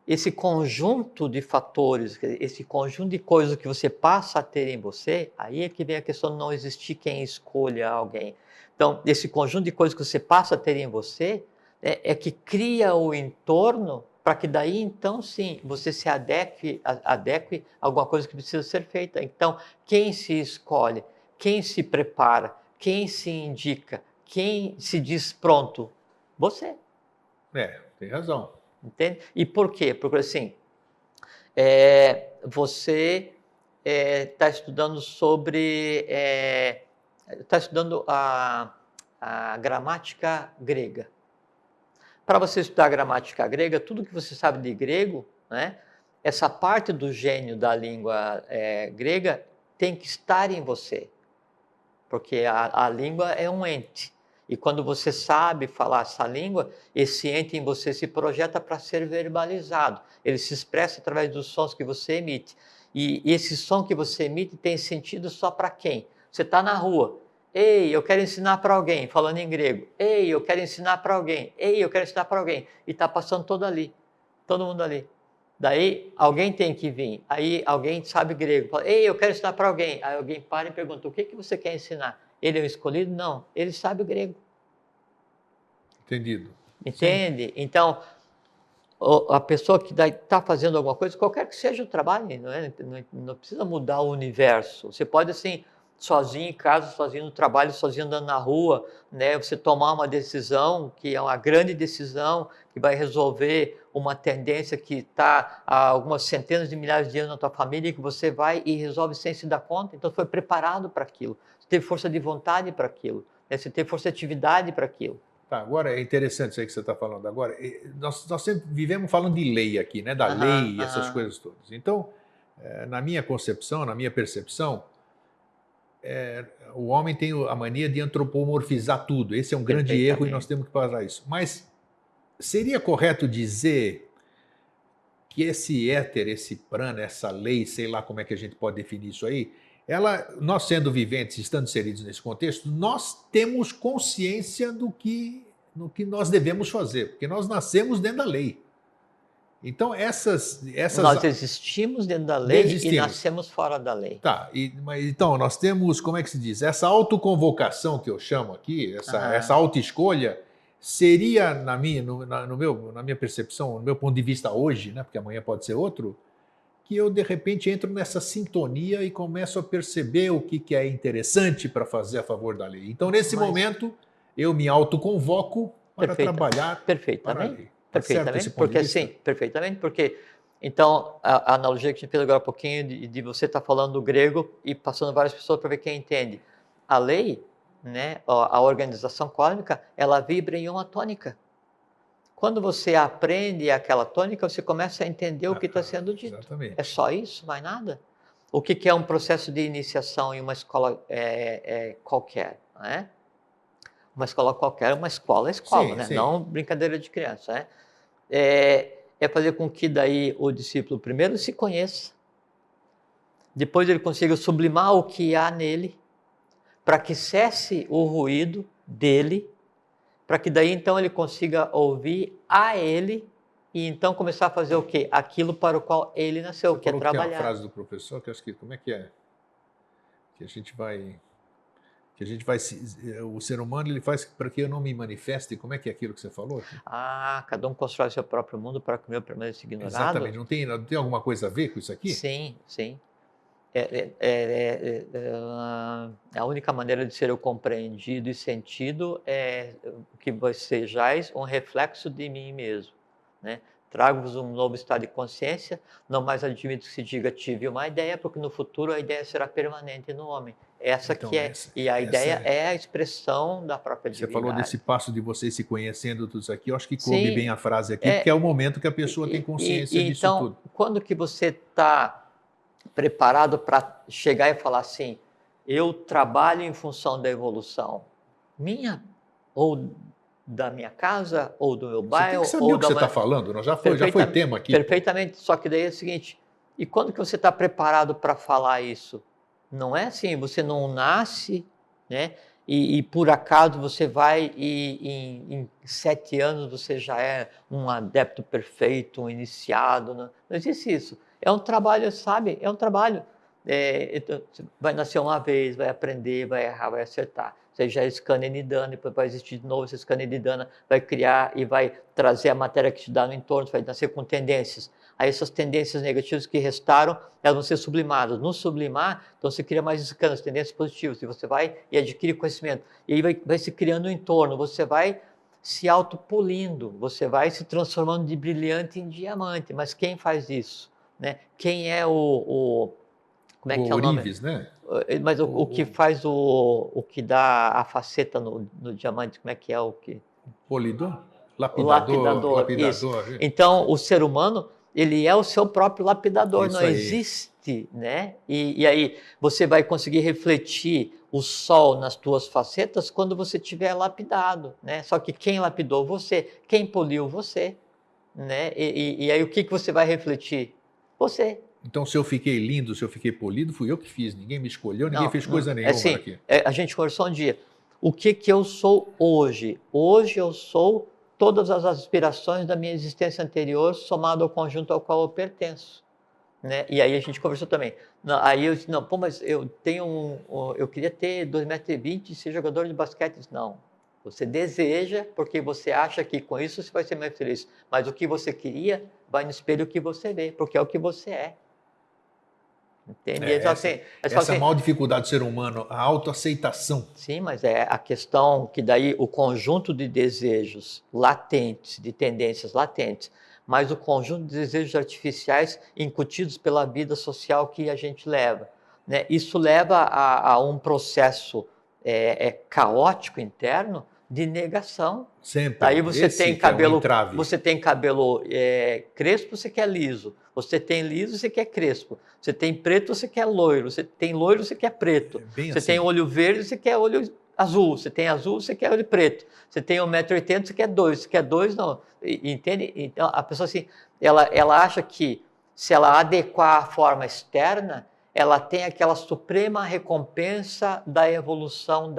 Esse conjunto de fatores, esse conjunto de coisas que você passa a ter em você, aí é que vem a questão de não existir quem escolha alguém. Então, esse conjunto de coisas que você passa a ter em você é que cria o entorno para que daí, então, sim, você se adeque a alguma coisa que precisa ser feita. Então, quem se escolhe, quem se prepara, quem se indica, quem se diz pronto? Você. Tem razão. Entende? E por quê? Porque assim, você está estudando sobre, está estudando a gramática grega. Para você estudar a gramática grega, tudo que você sabe de grego, né, essa parte do gênio da língua grega tem que estar em você, porque a língua é um ente. E quando você sabe falar essa língua, esse ente em você se projeta para ser verbalizado. Ele se expressa através dos sons que você emite. E esse som que você emite tem sentido só para quem? Você está na rua. Ei, eu quero ensinar para alguém, falando em grego. Ei, eu quero ensinar para alguém. Ei, eu quero ensinar para alguém. E está passando todo mundo ali. Daí alguém tem que vir. Aí alguém sabe grego. Fala, ei, eu quero ensinar para alguém. Aí alguém para e pergunta, o que você quer ensinar? Ele é o escolhido? Não, ele sabe o grego. Entendido. Entende? Sim. Então, a pessoa que está fazendo alguma coisa, qualquer que seja o trabalho, não precisa mudar o universo. Você pode, assim, sozinho em casa, sozinho no trabalho, sozinho andando na rua, né? Você tomar uma decisão, que é uma grande decisão, que vai resolver uma tendência que está há algumas centenas de milhares de anos na tua família, e que você vai e resolve sem se dar conta. Então, foi preparado para aquilo. Você teve força de vontade para aquilo. Né? Você teve força de atividade para aquilo. Tá, agora é interessante isso aí que você está falando agora. Nós sempre vivemos falando de lei aqui, né? Da lei e essas coisas todas. Então, na minha concepção, na minha percepção, o homem tem a mania de antropomorfizar tudo. Esse é um grande erro e nós temos que parar isso. Mas seria correto dizer que esse éter, esse prana, essa lei, sei lá como é que a gente pode definir isso aí, nós sendo viventes, estando inseridos nesse contexto, nós temos consciência no que nós devemos fazer, porque nós nascemos dentro da lei. Então nós existimos dentro da lei e nascemos fora da lei. Tá, então nós temos, como é que se diz? Essa autoconvocação que eu chamo aqui, essa autoescolha, seria, na minha percepção, no meu ponto de vista hoje, né, porque amanhã pode ser outro, que eu, de repente, entro nessa sintonia e começo a perceber o que é interessante para fazer a favor da lei. Então, nesse momento, eu me autoconvoco para trabalhar para a lei. Perfeitamente, porque sim, perfeitamente, porque então a analogia que a gente fez agora há pouquinho de você estar falando do grego e passando várias pessoas para ver quem entende. A lei, né, a organização cósmica, ela vibra em uma tônica. Quando você aprende aquela tônica, você começa a entender o que está sendo dito. Exatamente. É só isso, mais nada. O que é um processo de iniciação em uma escola qualquer? né? Uma escola qualquer, uma escola é escola, Sim, né? sim. Não brincadeira de criança, né? É fazer com que daí o discípulo primeiro se conheça, depois ele consiga sublimar o que há nele, para que cesse o ruído dele, para que daí então ele consiga ouvir a ele e então começar a fazer o quê? Aquilo para o qual ele nasceu, Você que é falou que tem uma trabalhar. frase do professor que eu acho que, como é que é? Que a gente vai, o ser humano ele faz para que eu não me manifeste, como é que é aquilo que você falou aqui? Ah, cada um constrói seu próprio mundo para que o meu permaneça ignorado? Exatamente, não tem alguma coisa a ver com isso aqui? Sim, sim. A única maneira de ser eu compreendido e sentido é que vós sejais um reflexo de mim mesmo, né? Trago-vos um novo estado de consciência, não mais admito que se diga tive uma ideia, porque no futuro a ideia será permanente no homem. Essa que Então, é, e a ideia é a expressão da própria você falou desse divindade. passo de vocês se conhecendo tudo isso aqui, eu acho que coube bem Sim, a frase aqui, porque é o momento que a pessoa tem e consciência disso então, tudo. quando que você está preparado para chegar e falar assim, eu trabalho em função da evolução minha, ou da minha casa, ou do meu Você tem que bairro, saber ou o que da... você está falando, já foi Perfeitamente, tema aqui, pô. perfeitamente, só que daí é o seguinte, e quando que você está preparado para falar isso? Não é assim, você não nasce, né? E por acaso você vai e em 7 anos você já é um adepto perfeito, um iniciado. Não existe isso. É um trabalho, sabe? É um trabalho. Então, você vai nascer uma vez, vai aprender, vai errar, vai acertar. Você já é scanner nidana, depois vai existir de novo esse scanner nidana, vai criar e vai trazer a matéria que te dá no entorno, vai nascer com tendências. Aí essas tendências negativas que restaram, elas vão ser sublimadas. No sublimar, então você cria mais escanas, tendências positivas, e você vai e adquire conhecimento. E aí vai se criando um entorno, você vai se autopolindo, você vai se transformando de brilhante em diamante. Mas quem faz isso? Né? Quem é como é O que é o nome? ourives, né? Mas o que faz o que dá a faceta no diamante, como é que é o que? Polidor? O Lapidador, lapidador, isso. lapidador. Então, o ser humano, ele é o seu próprio lapidador, não Isso aí. existe, né? E aí você vai conseguir refletir o sol nas tuas facetas quando você tiver lapidado, né? Só que quem lapidou você, quem poliu você, né? E aí o que você vai refletir? Você. Então, se eu fiquei lindo, se eu fiquei polido, fui eu que fiz. Ninguém me escolheu, ninguém Não, fez coisa é nenhuma assim, aqui. a gente conversou um dia. O que eu sou hoje? Hoje eu sou todas as aspirações da minha existência anterior somado ao conjunto ao qual eu pertenço, né? E aí a gente conversou também. Não, aí eu disse, não, pô, mas eu tenho eu queria ter 2,20 m e ser jogador de basquete. Não, você deseja porque você acha que com isso você vai ser mais feliz. Mas o que você queria vai no espelho que você vê, porque é o que você é. Entende? É, Assim, essa é a assim, maior dificuldade do ser humano, a autoaceitação. sim, mas é a questão que daí o conjunto de desejos latentes, de tendências latentes, mas o conjunto de desejos artificiais incutidos pela vida social que a gente leva, né? Isso leva a um processo caótico interno de negação. Sempre. Aí você Esse tem que é um cabelo, entrave. crespo, você quer liso. Você tem liso, você quer crespo. Você tem preto, você quer loiro. Você tem loiro, você quer preto. É bem Você tem assim. olho verde, você quer olho azul. Você tem azul, você quer olho preto. Você tem 1,80 m, você quer 2. Você quer 2, não. Entende? Então, a pessoa assim, ela acha que se ela adequar a forma externa, ela tem aquela suprema recompensa da evolução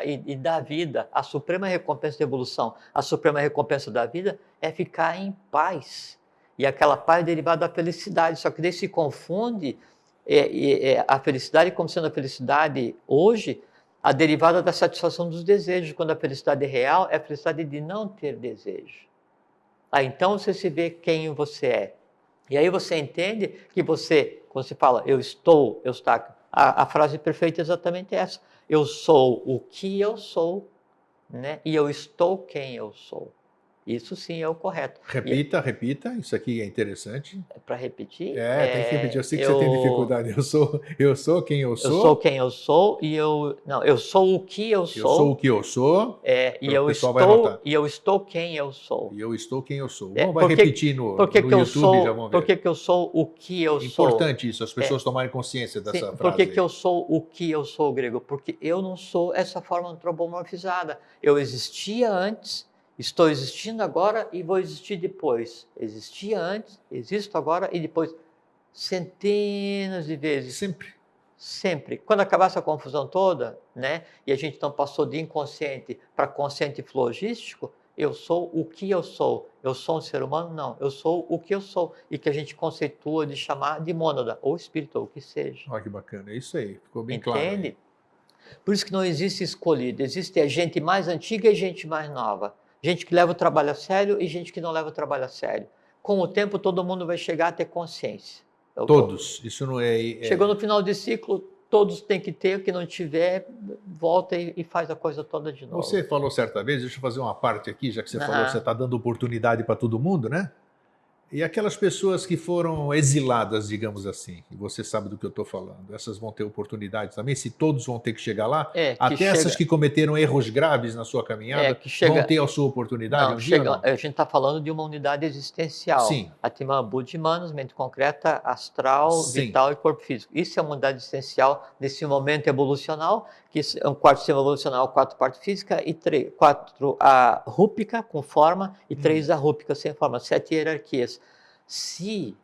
e da vida. A suprema recompensa da evolução, a suprema recompensa da vida é ficar em paz. E aquela paz é derivada da felicidade. Só que daí se confunde a felicidade como sendo a felicidade hoje, a derivada da satisfação dos desejos, quando a felicidade real é a felicidade de não ter desejo. Aí então você se vê quem você é. E aí você entende que você, quando você fala, eu está, a frase perfeita é exatamente essa. Eu sou o que eu sou, né? E eu estou quem eu sou. Isso sim é o correto. Repita, repita, isso aqui é interessante. Para repetir, Tem que repetir. Eu sei que você tem dificuldade. Eu sou quem eu eu sou sou. quem eu sou e não, eu sou o que eu Eu sou o sou. que eu sou. E O pessoal vai anotar. eu estou quem eu sou. E eu estou quem eu sou. Vai repetir no YouTube, já vão ver. Por que eu sou o que eu sou? Importante isso, as pessoas tomarem consciência dessa frase. Por que eu sou o que eu sou, grego? Porque eu não sou essa forma antropomorfizada. Eu existia antes, estou existindo agora e vou existir depois. Existia antes, existo agora e depois. Centenas de vezes. Sempre. Sempre. Quando acabar essa confusão toda, né, e a gente não passou de inconsciente para consciente flogístico, eu sou o que eu sou. Eu sou um ser humano? Não. Eu sou o que eu sou. E que a gente conceitua de chamar de mônada, ou espírito, ou o que seja. Olha que bacana. É isso aí. Ficou bem claro. Entende? Por isso que não existe escolhido. Existe a gente mais antiga e gente mais nova. Gente que leva o trabalho a sério e gente que não leva o trabalho a sério. Com o tempo, todo mundo vai chegar a ter consciência. Todos. Isso não é... Chegou no final de ciclo, todos têm que ter, que não tiver, volta e faz a coisa toda de novo. Você falou certa vez, deixa eu fazer uma parte aqui, já que você falou que você está dando oportunidade para todo mundo, né? E aquelas pessoas que foram exiladas, digamos assim, e você sabe do que eu estou falando, essas vão ter oportunidade também, se todos vão ter que chegar lá, até essas que cometeram erros graves na sua caminhada, vão ter a sua oportunidade não? A gente está falando de uma unidade existencial. Sim. Atman Buddhi Manas, mente concreta, astral, vital e corpo físico. Isso é uma unidade existencial nesse momento evolucional, que é um quarto sistema evolucional, 4 parte física e 4 arrúpica com forma e 3 arrúpica sem forma, 7 hierarquias. Se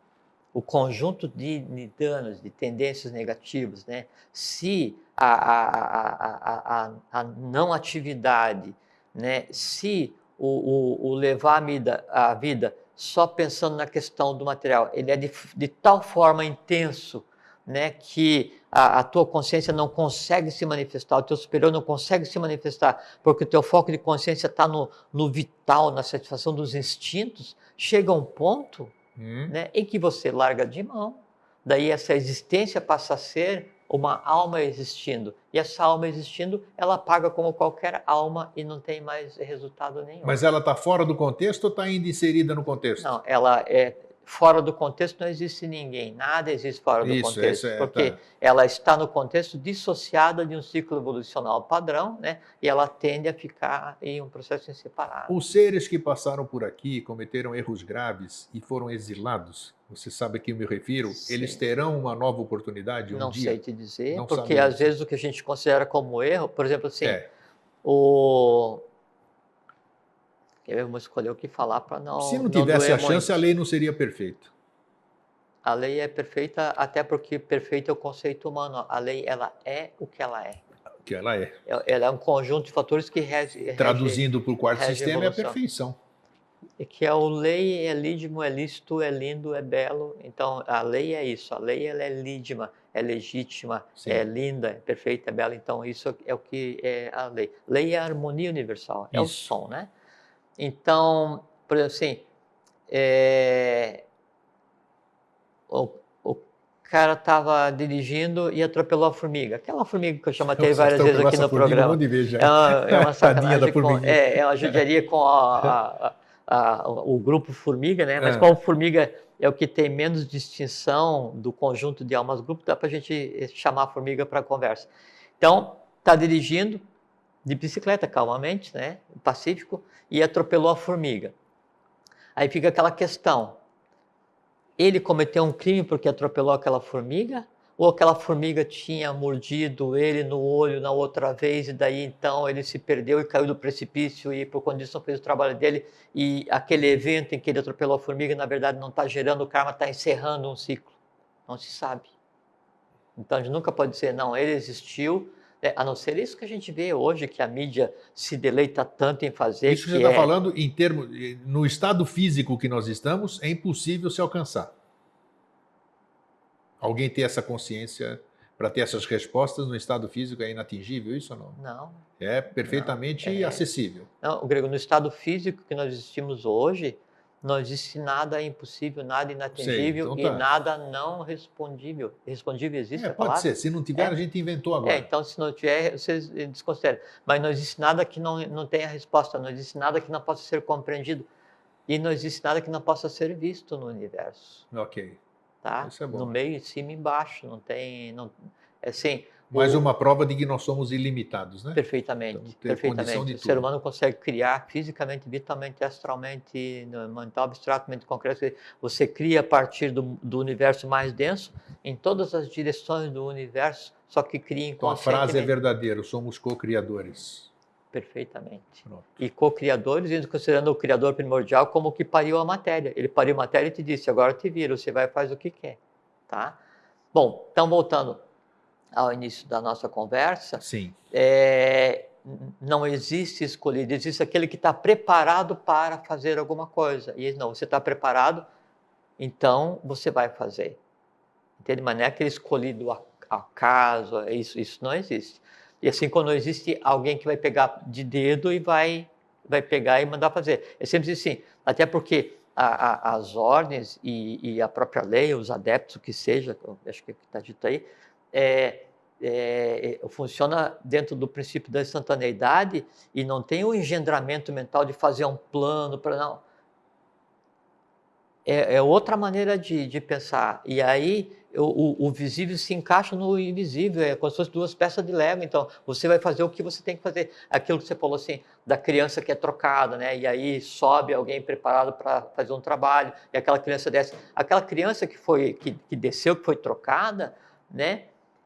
o conjunto de danos, de tendências negativas, né, se a não atividade, né, se o levar a vida só pensando na questão do material, ele é de tal forma intenso, né, que a tua consciência não consegue se manifestar, o teu superior não consegue se manifestar, porque o teu foco de consciência está no vital, na satisfação dos instintos, chega a um ponto né, em que você larga de mão, daí essa existência passa a ser uma alma existindo, e essa alma existindo, ela paga como qualquer alma e não tem mais resultado nenhum. Mas ela está fora do contexto ou está ainda inserida no contexto? Não, ela é fora do contexto, não existe ninguém, nada existe fora do contexto, porque ela está no contexto dissociada de um ciclo evolucional padrão, né? E ela tende a ficar em um processo separado. Os seres que passaram por aqui, cometeram erros graves e foram exilados, você sabe a quem eu me refiro, sim, eles terão uma nova oportunidade um dia? Não sei te dizer, porque às vezes o que a gente considera como erro, por exemplo assim, eu vou escolher o que falar para não... Se não tivesse a chance, a lei não seria perfeita. A lei é perfeita, até porque perfeito é o conceito humano. A lei, ela é o que ela é. O que ela é. Ela é um conjunto de fatores que rege... Traduzindo para o quarto sistema, é a perfeição. É que a lei é lídimo, é lícito, é lindo, é belo. Então, a lei é isso. A lei ela é lídima, é legítima, sim, é linda, é perfeita, é bela. Então, isso é o que é a lei. Lei é a harmonia universal, é isso, o som, né? Então, por exemplo, assim, o cara estava dirigindo e atropelou a formiga. Aquela formiga que eu já matei várias vezes aqui no programa. É uma sacanagem, é uma judiaria com o grupo formiga, né? Mas como formiga é o que tem menos distinção do conjunto de almas grupo, dá para a gente chamar a formiga para conversa. Então, está dirigindo de bicicleta, calmamente, né? Pacífico, e atropelou a formiga. Aí fica aquela questão, ele cometeu um crime porque atropelou aquela formiga? Ou aquela formiga tinha mordido ele no olho na outra vez, e daí então ele se perdeu e caiu do precipício e por condição fez o trabalho dele, e aquele evento em que ele atropelou a formiga, na verdade não está gerando karma, está encerrando um ciclo. Não se sabe. Então a gente nunca pode dizer, não, ele existiu, a não ser isso que a gente vê hoje, que a mídia se deleita tanto em fazer. Isso que você está falando, em termos, no estado físico que nós estamos, é impossível se alcançar. Alguém ter essa consciência para ter essas respostas no estado físico é inatingível, isso ou não? Não. É perfeitamente acessível. Não, Grego, no estado físico que nós existimos hoje, Não existe nada impossível, nada inatingível então e tá. nada não respondível. Respondível existe a Pode palavra? ser. Se não tiver, a gente inventou agora. Então, se não tiver, vocês desconsideram. Mas não existe nada que não tenha resposta, não existe nada que não possa ser compreendido e não existe nada que não possa ser visto no universo. Ok. Tá? Isso é bom. No meio, em cima e embaixo, não tem... Não, assim, Mais uma prova de que nós somos ilimitados, né? perfeitamente, Então, ter condição perfeitamente. de O ser tudo. humano consegue criar fisicamente, vitalmente, astralmente, mental, abstratamente, concreto. Você cria a partir do universo mais denso, em todas as direções do universo, só que cria Então a frase é inconscientemente. verdadeira, somos co-criadores. Perfeitamente. Pronto. E co-criadores, indo considerando o criador primordial como o que pariu a matéria. Ele pariu a matéria e te disse, agora te vira, você vai e faz o que quer. Tá? Bom, então voltando ao início da nossa conversa, Sim. não existe escolhido, existe aquele que está preparado para fazer alguma coisa. E não, você está preparado, então você vai fazer. Entende? Mas não é aquele escolhido ao acaso, isso não existe. E assim, quando existe alguém que vai pegar de dedo e vai pegar e mandar fazer. É sempre assim, até porque as ordens e a própria lei, os adeptos, o que seja, acho que está dito aí, funciona dentro do princípio da instantaneidade e não tem o engendramento mental de fazer um plano para não. É outra maneira de pensar. E aí o visível se encaixa no invisível, é como se fossem duas peças de Lego. Então, você vai fazer o que você tem que fazer. Aquilo que você falou assim, da criança que é trocada, né? E aí sobe alguém preparado para fazer um trabalho, e aquela criança desce. Aquela criança que desceu, que foi trocada, né?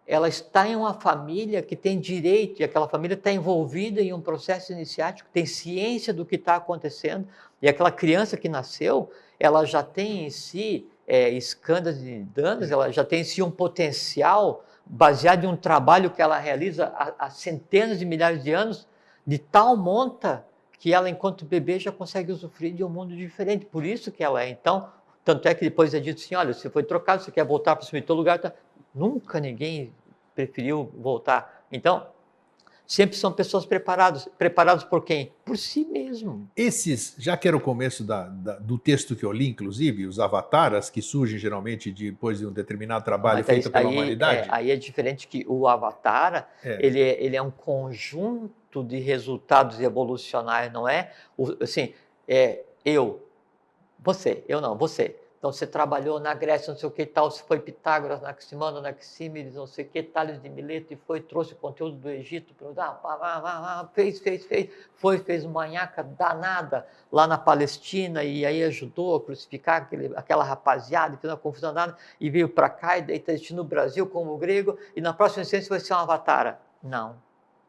Ela está em uma família que tem direito, e aquela família está envolvida em um processo iniciático, tem ciência do que está acontecendo, e aquela criança que nasceu, ela já tem em si escândalos e danos, ela já tem em si um potencial baseado em um trabalho que ela realiza há centenas de milhares de anos, de tal monta que ela, enquanto bebê, já consegue usufruir de um mundo diferente. Por isso que ela é. Então, tanto é que depois é dito assim, olha, você foi trocado, você quer voltar para o teu lugar, tá? Nunca ninguém preferiu voltar. Então, sempre são pessoas preparadas. Preparadas por quem? Por si mesmo. Esses, já que era o começo do texto que eu li, inclusive, os avataras, que surgem geralmente depois de um determinado trabalho feito pela humanidade. Aí é diferente que o avatar, ele é um conjunto de resultados evolucionários, não é? Assim, eu, você, eu não, você. Então, você trabalhou na Grécia, não sei o que tal, você foi Pitágoras, Anaximandro, Anaxímenes, não sei o que, Tales de Mileto, e trouxe o conteúdo do Egito, fez uma manhaca danada lá na Palestina, e aí ajudou a crucificar aquela rapaziada, fez uma confusão danada, e veio para cá, e daí está assistindo no Brasil como grego, e na próxima instância vai ser um avatar. Não,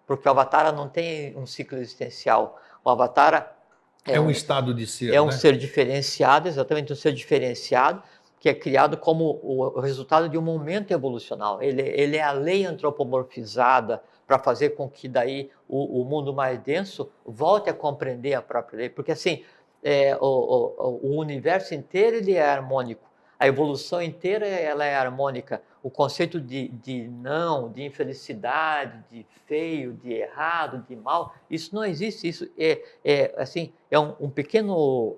porque o avatar não tem um ciclo existencial. O avatar é um estado de ser, é um ser diferenciado, exatamente um ser diferenciado, que é criado como o resultado de um momento evolucional. Ele é a lei antropomorfizada para fazer com que daí o mundo mais denso volte a compreender a própria lei. Porque assim, o universo inteiro ele é harmônico, a evolução inteira ela é harmônica. O conceito de não, de infelicidade, de feio, de errado, de mal, isso não existe. Isso assim, é um pequeno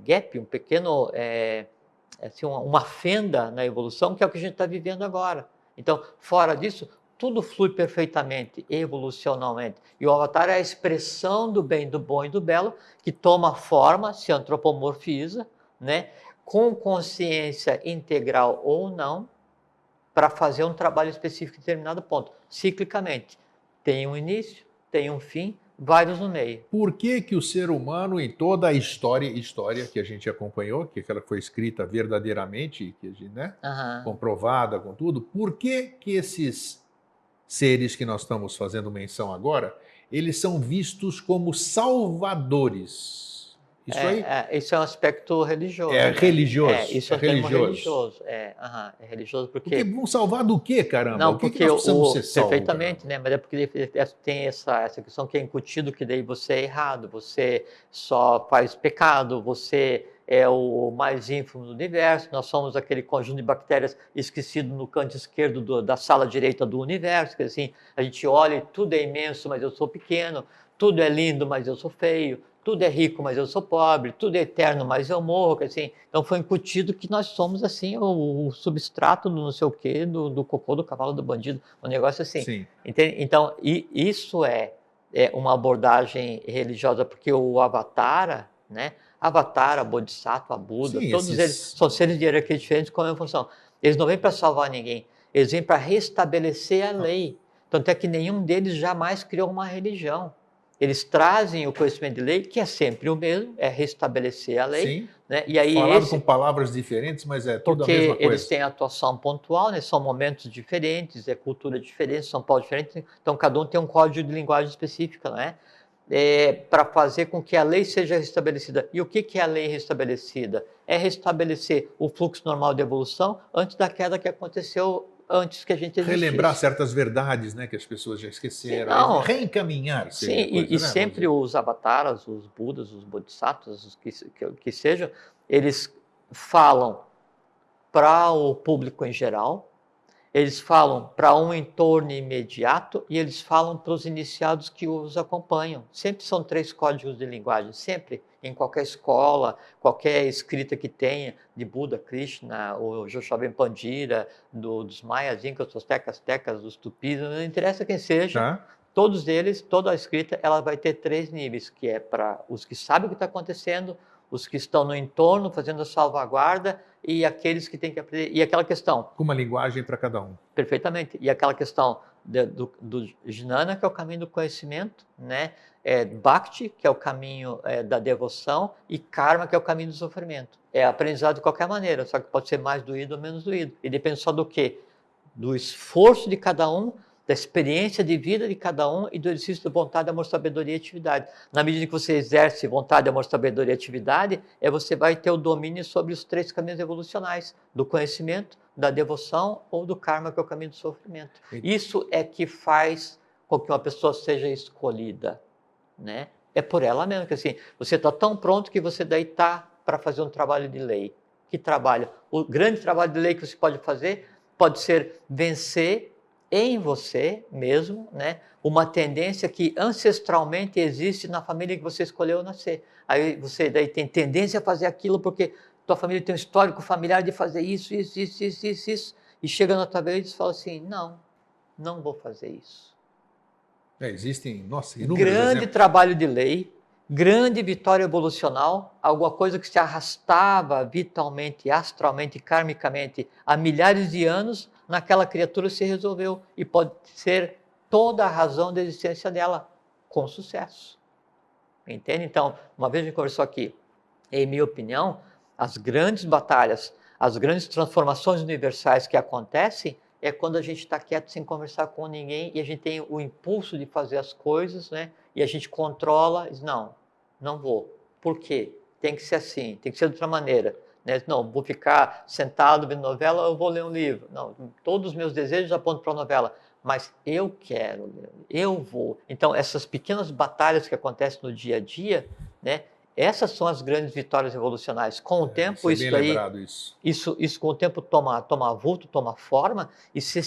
gap, um pequeno, assim, uma fenda na evolução, que é o que a gente está vivendo agora. Então, fora disso, tudo flui perfeitamente, evolucionalmente. E o avatar é a expressão do bem, do bom e do belo, que toma forma, se antropomorfiza, né, com consciência integral ou não, para fazer um trabalho específico em determinado ponto, ciclicamente. Tem um início, tem um fim, vários no meio. Por que o ser humano, em toda a história que a gente acompanhou, que aquela foi escrita verdadeiramente, que a gente, né, comprovada com tudo, por que esses seres que nós estamos fazendo menção agora, eles são vistos como salvadores? Isso é um aspecto religioso. É religioso. Isso é um termo religioso. É religioso porque vão salvar do quê, caramba? Não, o que porque nós precisamos ser salvos? Perfeitamente, né? Mas é porque tem essa questão que é incutido, que daí você é errado, você só faz pecado, você é o mais ínfimo do universo, nós somos aquele conjunto de bactérias esquecido no canto esquerdo da sala direita do universo, que assim, a gente olha e tudo é imenso, mas eu sou pequeno, tudo é lindo, mas eu sou feio, tudo é rico, mas eu sou pobre, tudo é eterno, mas eu morro, assim. Então foi incutido que nós somos assim o substrato do não sei o quê, do cocô, do cavalo, do bandido, um negócio assim. Sim. Entende? Então, isso é uma abordagem religiosa, porque o Avatara, né? Avatara, Bodhisattva, Buda, Sim, todos eles são seres de hierarquia diferentes com a mesma função. Eles não vêm para salvar ninguém, eles vêm para restabelecer a lei. Tanto é que nenhum deles jamais criou uma religião. Eles trazem o conhecimento de lei, que é sempre o mesmo, é restabelecer a lei. Sim. Né? E aí Falado com palavras diferentes, mas é tudo a mesma porque eles coisa. têm atuação pontual, né? São momentos diferentes, é cultura diferente, são povos diferentes, então cada um tem um código de linguagem específica, não é? Para fazer com que a lei seja restabelecida. E o que é a lei restabelecida? É restabelecer o fluxo normal de evolução antes da queda que aconteceu antes que a gente existisse. Relembrar certas verdades, né, que as pessoas já esqueceram. Sim, não. Reencaminhar seria Sim, coisa, e né? sempre os avataras, os budas, os bodhisattvas, os que sejam, eles falam para o público em geral, eles falam para um entorno imediato e eles falam para os iniciados que os acompanham. Sempre são 3 códigos de linguagem, sempre, em qualquer escola, qualquer escrita que tenha, de Buda, Krishna, o Joshuaben Pandira, dos maias, incas, dos tecas, dos tupis, não interessa quem seja, Tá. todos eles, toda a escrita, ela vai ter 3 níveis, que é para os que sabem o que está acontecendo, os que estão no entorno fazendo a salvaguarda e aqueles que têm que aprender. E aquela questão. Com uma linguagem para cada um. Perfeitamente. E aquela questão do Jnana, que é o caminho do conhecimento, né? Bhakti, que é o caminho da devoção, e Karma, que é o caminho do sofrimento. É aprendizado de qualquer maneira, só que pode ser mais doído ou menos doído. E depende só do quê? Do esforço de cada um, da experiência de vida de cada um e do exercício de vontade, amor, sabedoria e atividade. Na medida que você exerce vontade, amor, sabedoria e atividade, você vai ter o domínio sobre os 3 caminhos evolucionais, do conhecimento, da devoção ou do karma, que é o caminho do sofrimento. Isso é que faz com que uma pessoa seja escolhida, né? É por ela mesmo, que assim, você está tão pronto que você daí está para fazer um trabalho de lei. Que trabalho? O grande trabalho de lei que você pode fazer pode ser vencer em você mesmo, né, uma tendência que ancestralmente existe na família que você escolheu nascer. Aí você daí tem tendência a fazer aquilo porque tua família tem um histórico familiar de fazer isso, e chega na tua vez e fala assim, não vou fazer isso. Existem, nossa, inúmeros grande exemplos. Trabalho de lei, grande vitória evolucional, alguma coisa que se arrastava vitalmente, astralmente, karmicamente há milhares de anos, naquela criatura se resolveu e pode ser toda a razão da existência dela, com sucesso. Entende? Então, uma vez a gente conversou aqui, em minha opinião, as grandes batalhas, as grandes transformações universais que acontecem é quando a gente está quieto sem conversar com ninguém e a gente tem o impulso de fazer as coisas, né? E a gente controla, diz, não vou. Por quê? Tem que ser assim, tem que ser de outra maneira. Né? Não, vou ficar sentado vendo novela, eu vou ler um livro. Não, todos os meus desejos apontam para a novela, mas eu quero ler, eu vou. Então, essas pequenas batalhas que acontecem no dia a dia, né? Essas são as grandes vitórias revolucionárias. Com o tempo, isso é bem lembrado, isso com o tempo toma vulto, toma forma e se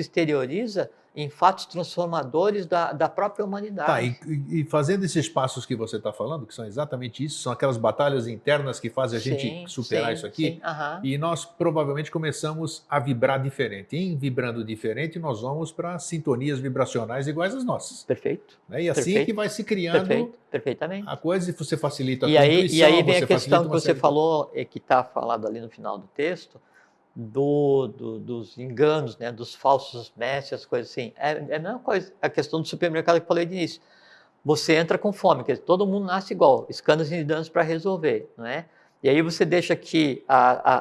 exterioriza em fatos transformadores da própria humanidade. Tá, e fazendo esses passos que você está falando, que são exatamente isso, são aquelas batalhas internas que fazem a gente superar isso aqui, e nós provavelmente começamos a vibrar diferente. Em vibrando diferente, nós vamos para sintonias vibracionais iguais às nossas. Perfeito. Né? E assim que vai se criando perfeitamente. A coisa, e você facilita a tua intuição. E aí vem a questão que você falou, que está falado ali no final do texto, dos enganos, né, dos falsos mestres, as coisas assim. É a mesma coisa, a questão do supermercado que eu falei de início. Você entra com fome, quer dizer, todo mundo nasce igual, escândalos e danos para resolver, não é? E aí você deixa que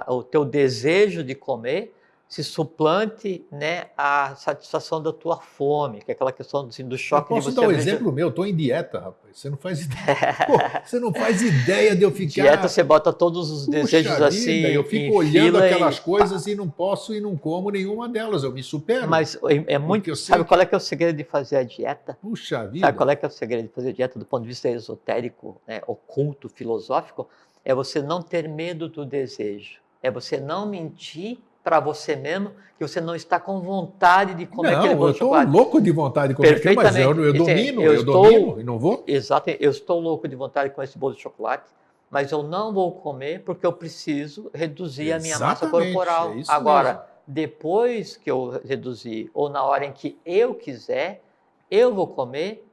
o teu desejo de comer se suplante, né, a satisfação da tua fome, que é aquela questão assim, do choque de você... Eu posso dar um exemplo meu, eu estou em dieta, rapaz, você não faz ideia. Pô, você não faz ideia de eu ficar... Dieta, você bota todos os desejos assim, eu fico olhando aquelas coisas e não posso e não como nenhuma delas, eu me supero. Mas é muito... Sabe qual é que é o segredo de fazer a dieta? Puxa vida! Sabe qual é que é o segredo de fazer a dieta do ponto de vista esotérico, né, oculto, filosófico? É você não ter medo do desejo, é você não mentir para você mesmo que você não está com vontade de comer aquele Não, bolo eu de estou chocolate. louco de vontade de comer aquilo, mas eu domino, eu domino e não vou. Exato, eu estou louco de vontade de comer esse bolo de chocolate, mas eu não vou comer porque eu preciso reduzir a minha massa Exatamente, é corporal. isso Agora, mesmo. depois que eu reduzir, ou na hora em que eu quiser, eu vou comer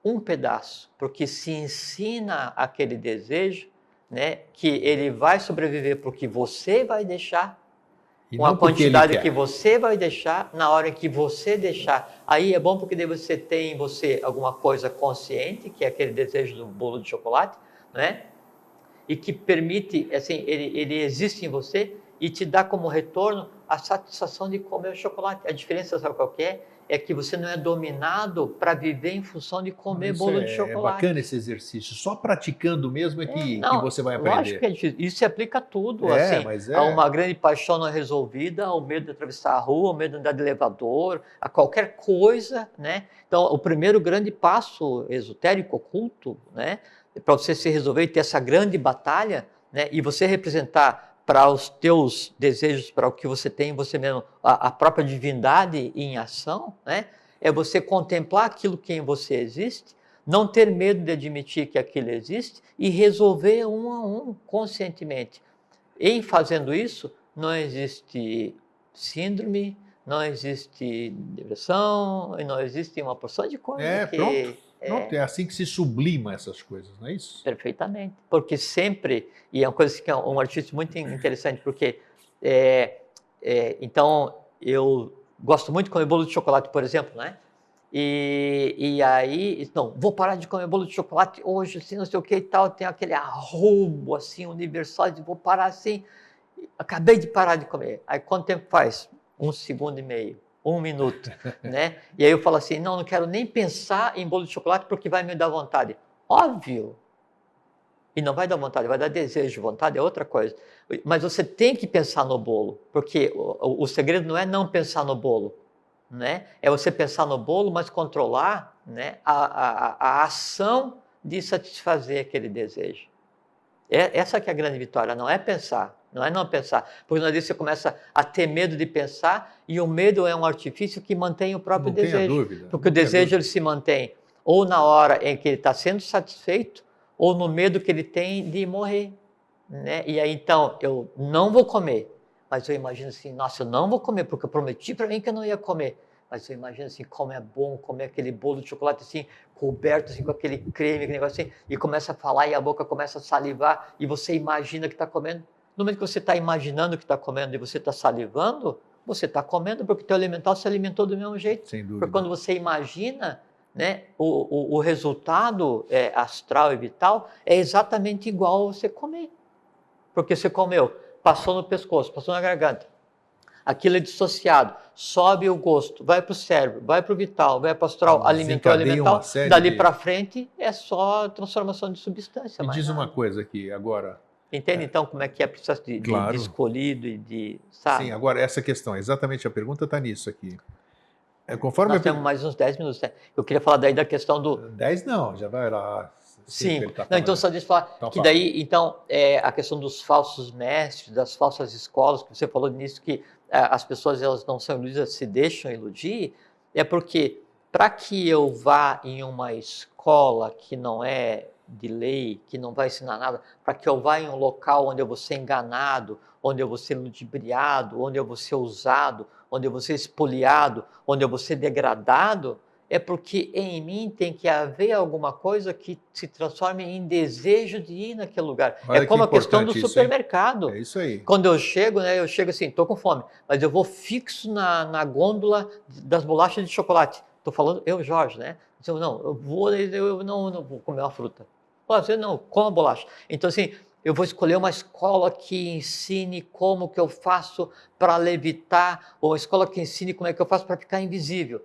um pedaço, porque se ensina aquele desejo, né, que ele vai sobreviver porque você vai deixar, E com a não porque ele quantidade que quer. você vai deixar, na hora que você deixar. Aí é bom porque daí você tem em você alguma coisa consciente, que é aquele desejo do bolo de chocolate, né? E que permite, assim, ele existe em você e te dá como retorno a satisfação de comer o chocolate. A diferença, sabe qual que é? É que você não é dominado para viver em função de comer Isso bolo de é chocolate. bacana esse exercício. Só praticando mesmo é que Não, você vai lógico que aprender. é difícil. Isso se aplica a tudo, É, assim, mas a uma é. grande paixão não resolvida, ao medo de atravessar a rua, ao medo de andar de elevador, a qualquer coisa, né? Então, o primeiro grande passo esotérico, oculto, né, para você se resolver e ter essa grande batalha, né, e você representar para os teus desejos, para o que você tem em você mesmo, a própria divindade em ação, né, é você contemplar aquilo que em você existe, não ter medo de admitir que aquilo existe e resolver um a um, conscientemente. Em fazendo isso, não existe síndrome, não existe depressão, e não existe uma porção de coisa É, pronto. que Pronto, é assim que se sublima essas coisas, não é isso? perfeitamente. Porque sempre, e é uma coisa que é um artista muito interessante, porque então eu gosto muito de comer bolo de chocolate, por exemplo, né? E aí, não, vou parar de comer bolo de chocolate hoje, assim, não sei o que e tal, tem aquele arrobo, assim, universal, de vou parar assim, acabei de parar de comer. Aí quanto tempo faz? 1 segundo e meio, 1 minuto, né? E aí eu falo assim, não quero nem pensar em bolo de chocolate porque vai me dar vontade. Óbvio, e não vai dar vontade, vai dar desejo, vontade é outra coisa. Mas você tem que pensar no bolo, porque o segredo não é não pensar no bolo, né? É você pensar no bolo, mas controlar, né, a ação de satisfazer aquele desejo. Essa que é a grande vitória, não é pensar, não é não pensar. Porque na vezes você começa a ter medo de pensar e o medo é um artifício que mantém o próprio Não tenha desejo. dúvida. Porque o desejo ele se mantém ou na hora em que ele está sendo satisfeito ou no medo que ele tem de morrer, né? E aí então eu não vou comer, mas eu imagino assim, nossa, eu não vou comer porque eu prometi para mim que eu não ia comer. Mas eu imagino assim, como é bom comer aquele bolo de chocolate assim, coberto assim com aquele creme, aquele negócio assim, e começa a falar e a boca começa a salivar e você imagina que está comendo. No momento que você está imaginando que está comendo e você está salivando, você está comendo porque o teu elemental se alimentou do mesmo jeito. Sem dúvida. Porque quando você imagina, né, o resultado astral e vital é exatamente igual ao você comer. Porque você comeu, passou no pescoço, passou na garganta. Aquilo é dissociado, sobe o gosto, vai para o cérebro, vai para o vital, vai para o astral, alimentou o Desencadeia uma elemental, série dali de... para frente é só transformação de substância. Me Mais diz uma nada. coisa aqui, agora. Entende então como é que é o processo de Claro. escolhido e de, Sim, sabe? agora essa questão, exatamente a pergunta está nisso aqui. Conforme Nós temos mais uns 10 minutos. Né? Eu queria falar daí da questão do... 10 não, já vai lá. 5. Tá Não, então só deixa eu falar então, que daí, então, a questão dos falsos mestres, das falsas escolas, que você falou nisso, que as pessoas elas não são iludidas, se deixam iludir, é porque para que eu vá em uma escola que não é de lei, que não vai ensinar nada, para que eu vá em um local onde eu vou ser enganado, onde eu vou ser ludibriado, onde eu vou ser usado, onde eu vou ser espoliado, onde eu vou ser degradado, é porque em mim tem que haver alguma coisa que se transforme em desejo de ir naquele lugar. Olha É como a questão do isso, supermercado. É isso aí. Quando eu chego, né, eu chego assim, estou com fome, mas eu vou fixo na gôndola das bolachas de chocolate. Estou falando, eu, Jorge, né? Eu, não, eu não vou comer uma fruta. Você não, coma bolacha. Então, assim, eu vou escolher uma escola que ensine como que eu faço para levitar, ou uma escola que ensine como é que eu faço para ficar invisível.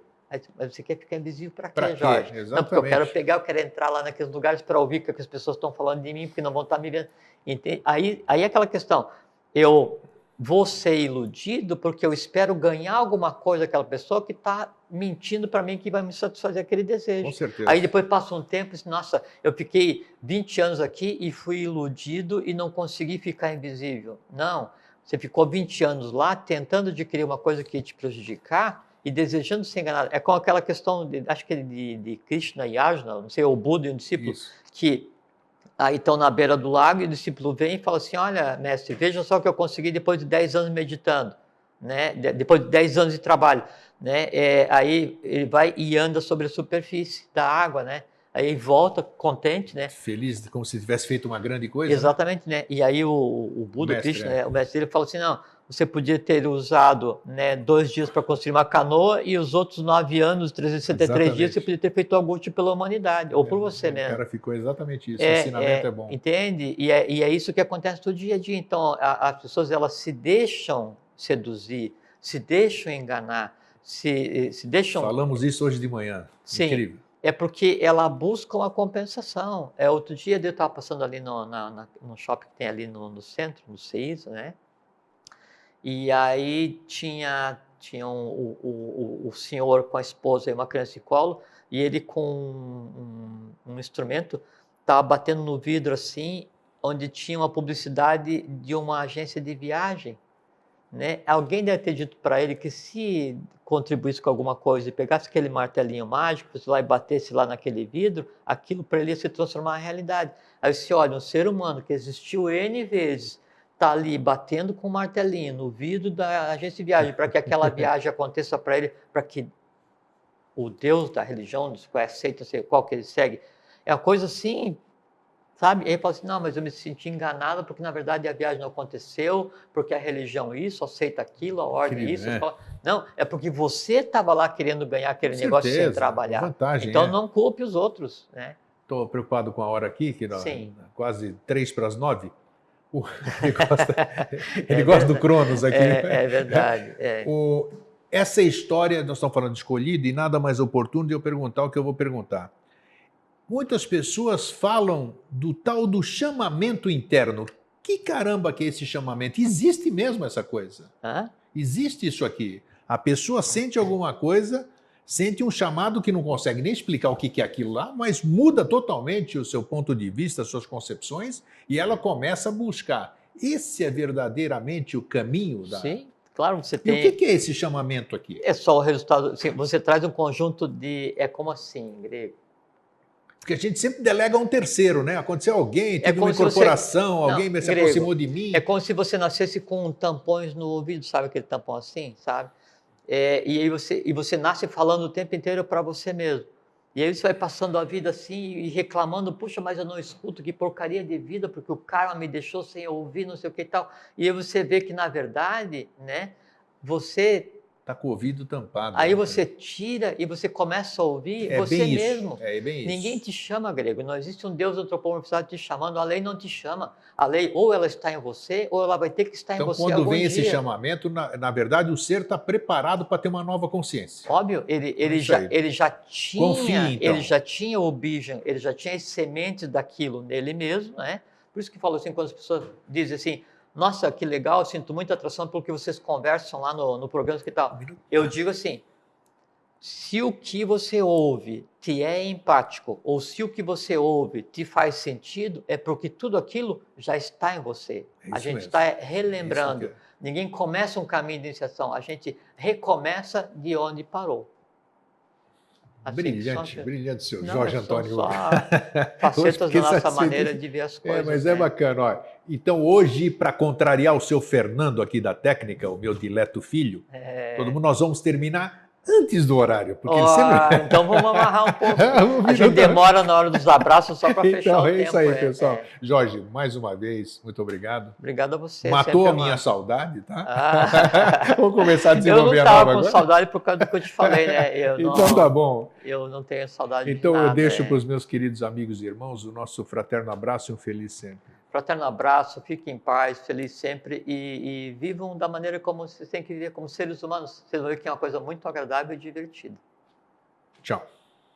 Mas você quer ficar invisível para quê, Jorge? Exatamente. Não, porque eu quero pegar, eu quero entrar lá naqueles lugares para ouvir o que as pessoas estão falando de mim, porque não vão estar me vendo. Entende? Aí é aquela questão, eu vou ser iludido porque eu espero ganhar alguma coisa daquela pessoa que está mentindo para mim que vai me satisfazer aquele desejo. Com certeza. Aí depois passa um tempo e diz, nossa, eu fiquei 20 anos aqui e fui iludido e não consegui ficar invisível. Não, Você ficou 20 anos lá tentando adquirir uma coisa que ia te prejudicar e desejando ser enganado. É com aquela questão, acho que de Krishna e Arjuna, não sei, o Buda e um discípulo, Isso. que aí estão na beira do lago e o discípulo vem e fala assim, olha, mestre, veja só o que eu consegui depois de 10 anos meditando, né? Depois de 10 anos de trabalho. Né? Aí ele vai e anda sobre a superfície da água, né? Aí volta contente, né? Feliz, como se tivesse feito uma grande coisa. Exatamente, né? E aí o Buda, mestre, Krishna, né? O mestre dele fala assim, não, você podia ter usado, né, 2 dias para construir uma canoa e os outros 9 anos, 363 dias, você podia ter feito algo útil pela humanidade, ou por você mesmo. O cara ficou exatamente isso, o ensinamento é bom. Entende? E é isso que acontece no dia a dia. Então, as pessoas, elas se deixam seduzir, se deixam enganar, se deixam... Falamos isso hoje de manhã. Sim. Incrível. É porque ela busca uma compensação. Outro dia eu estava passando ali no shopping que tem ali no centro, no CEISA, né? E aí tinha o senhor com a esposa e uma criança de colo, e ele com um instrumento estava batendo no vidro assim, onde tinha uma publicidade de uma agência de viagem. Né? Alguém deve ter dito para ele que se contribuísse com alguma coisa e pegasse aquele martelinho mágico, fosse lá e batesse lá naquele vidro, aquilo para ele ia se transformar em realidade. Aí você olha, um ser humano que existiu N vezes, está ali batendo com um martelinho no vidro da agência de viagem para que aquela viagem aconteça para ele, para que o Deus da religião, qual aceita, sei qual que ele segue, é uma coisa assim... Sabe? E aí fala assim, não, mas eu me senti enganado porque na verdade a viagem não aconteceu, porque a religião isso, aceita aquilo, a ordem Incrível, isso. né? Não, é porque você estava lá querendo ganhar aquele negócio sem trabalhar. Vantagem, então não culpe os outros. Né? Estou preocupado com a hora aqui, que Sim. Quase 8:55. Ele gosta do Cronos aqui. É verdade. Essa história, nós estamos falando de escolhido, e nada mais oportuno de eu perguntar o que eu vou perguntar. Muitas pessoas falam do tal do chamamento interno. Que caramba que é esse chamamento? Existe mesmo essa coisa? Hã? Existe isso aqui. A pessoa sente alguma coisa, sente um chamado que não consegue nem explicar o que é aquilo lá, mas muda totalmente o seu ponto de vista, as suas concepções, e ela começa a buscar. Esse é verdadeiramente o caminho da... Sim, claro, você tem... E o que é esse chamamento aqui? É só o resultado... Assim, você traz um conjunto de... É como assim, grego? Porque a gente sempre delega a um terceiro, né? Aconteceu alguém, teve uma incorporação, alguém se aproximou de mim. É como se você nascesse com tampões no ouvido, sabe aquele tampão assim, sabe? E aí você nasce falando o tempo inteiro para você mesmo. E aí você vai passando a vida assim e reclamando, puxa, mas eu não escuto, que porcaria de vida, porque o karma me deixou sem ouvir, não sei o que e tal. E aí você vê que, na verdade, né, você... Está com o ouvido tampado. Aí você tira e você começa a ouvir você mesmo. É bem isso. Ninguém te chama, grego. Não existe um Deus antropomorfizado te chamando. A lei não te chama. A lei ou ela está em você ou ela vai ter que estar em você algum dia. Então, quando vem esse chamamento, na verdade, o ser está preparado para ter uma nova consciência. Óbvio, ele já tinha, Confia, então. ele já tinha o bijan, ele já tinha as sementes daquilo nele mesmo, né? Por isso que falo assim, quando as pessoas dizem assim, nossa, que legal, eu sinto muita atração pelo que vocês conversam lá no programa que tal. Eu digo assim, se o que você ouve te é empático, ou se o que você ouve te faz sentido, é porque tudo aquilo já está em você. A gente está relembrando. Ninguém começa um caminho de iniciação, a gente recomeça de onde parou. Assim, brilhante, brilhante, senhor Jorge Antônio. São só facetas da nossa maneira de ver as coisas. Mas é bacana. Ó. Então, hoje, para contrariar o seu Fernando aqui da técnica, o meu dileto filho, todo mundo, nós vamos terminar antes do horário. Porque ele sempre... Então vamos amarrar um pouco. A gente demora na hora dos abraços só para fechar o tempo. É isso aí, pessoal. Jorge, mais uma vez, muito obrigado. Obrigado a você. Matou a minha saudade, tá? Vamos começar a desenvolver a nova agora. Eu não estava com saudade por causa do que eu te falei, né? Então tá bom. Eu não tenho saudade então de nada. Eu deixo para os meus queridos amigos e irmãos o nosso fraterno abraço e um feliz sempre. Fraterno abraço, fiquem em paz, feliz sempre e vivam da maneira como vocês têm que viver como seres humanos. Vocês vão ver que é uma coisa muito agradável e divertida. Tchau.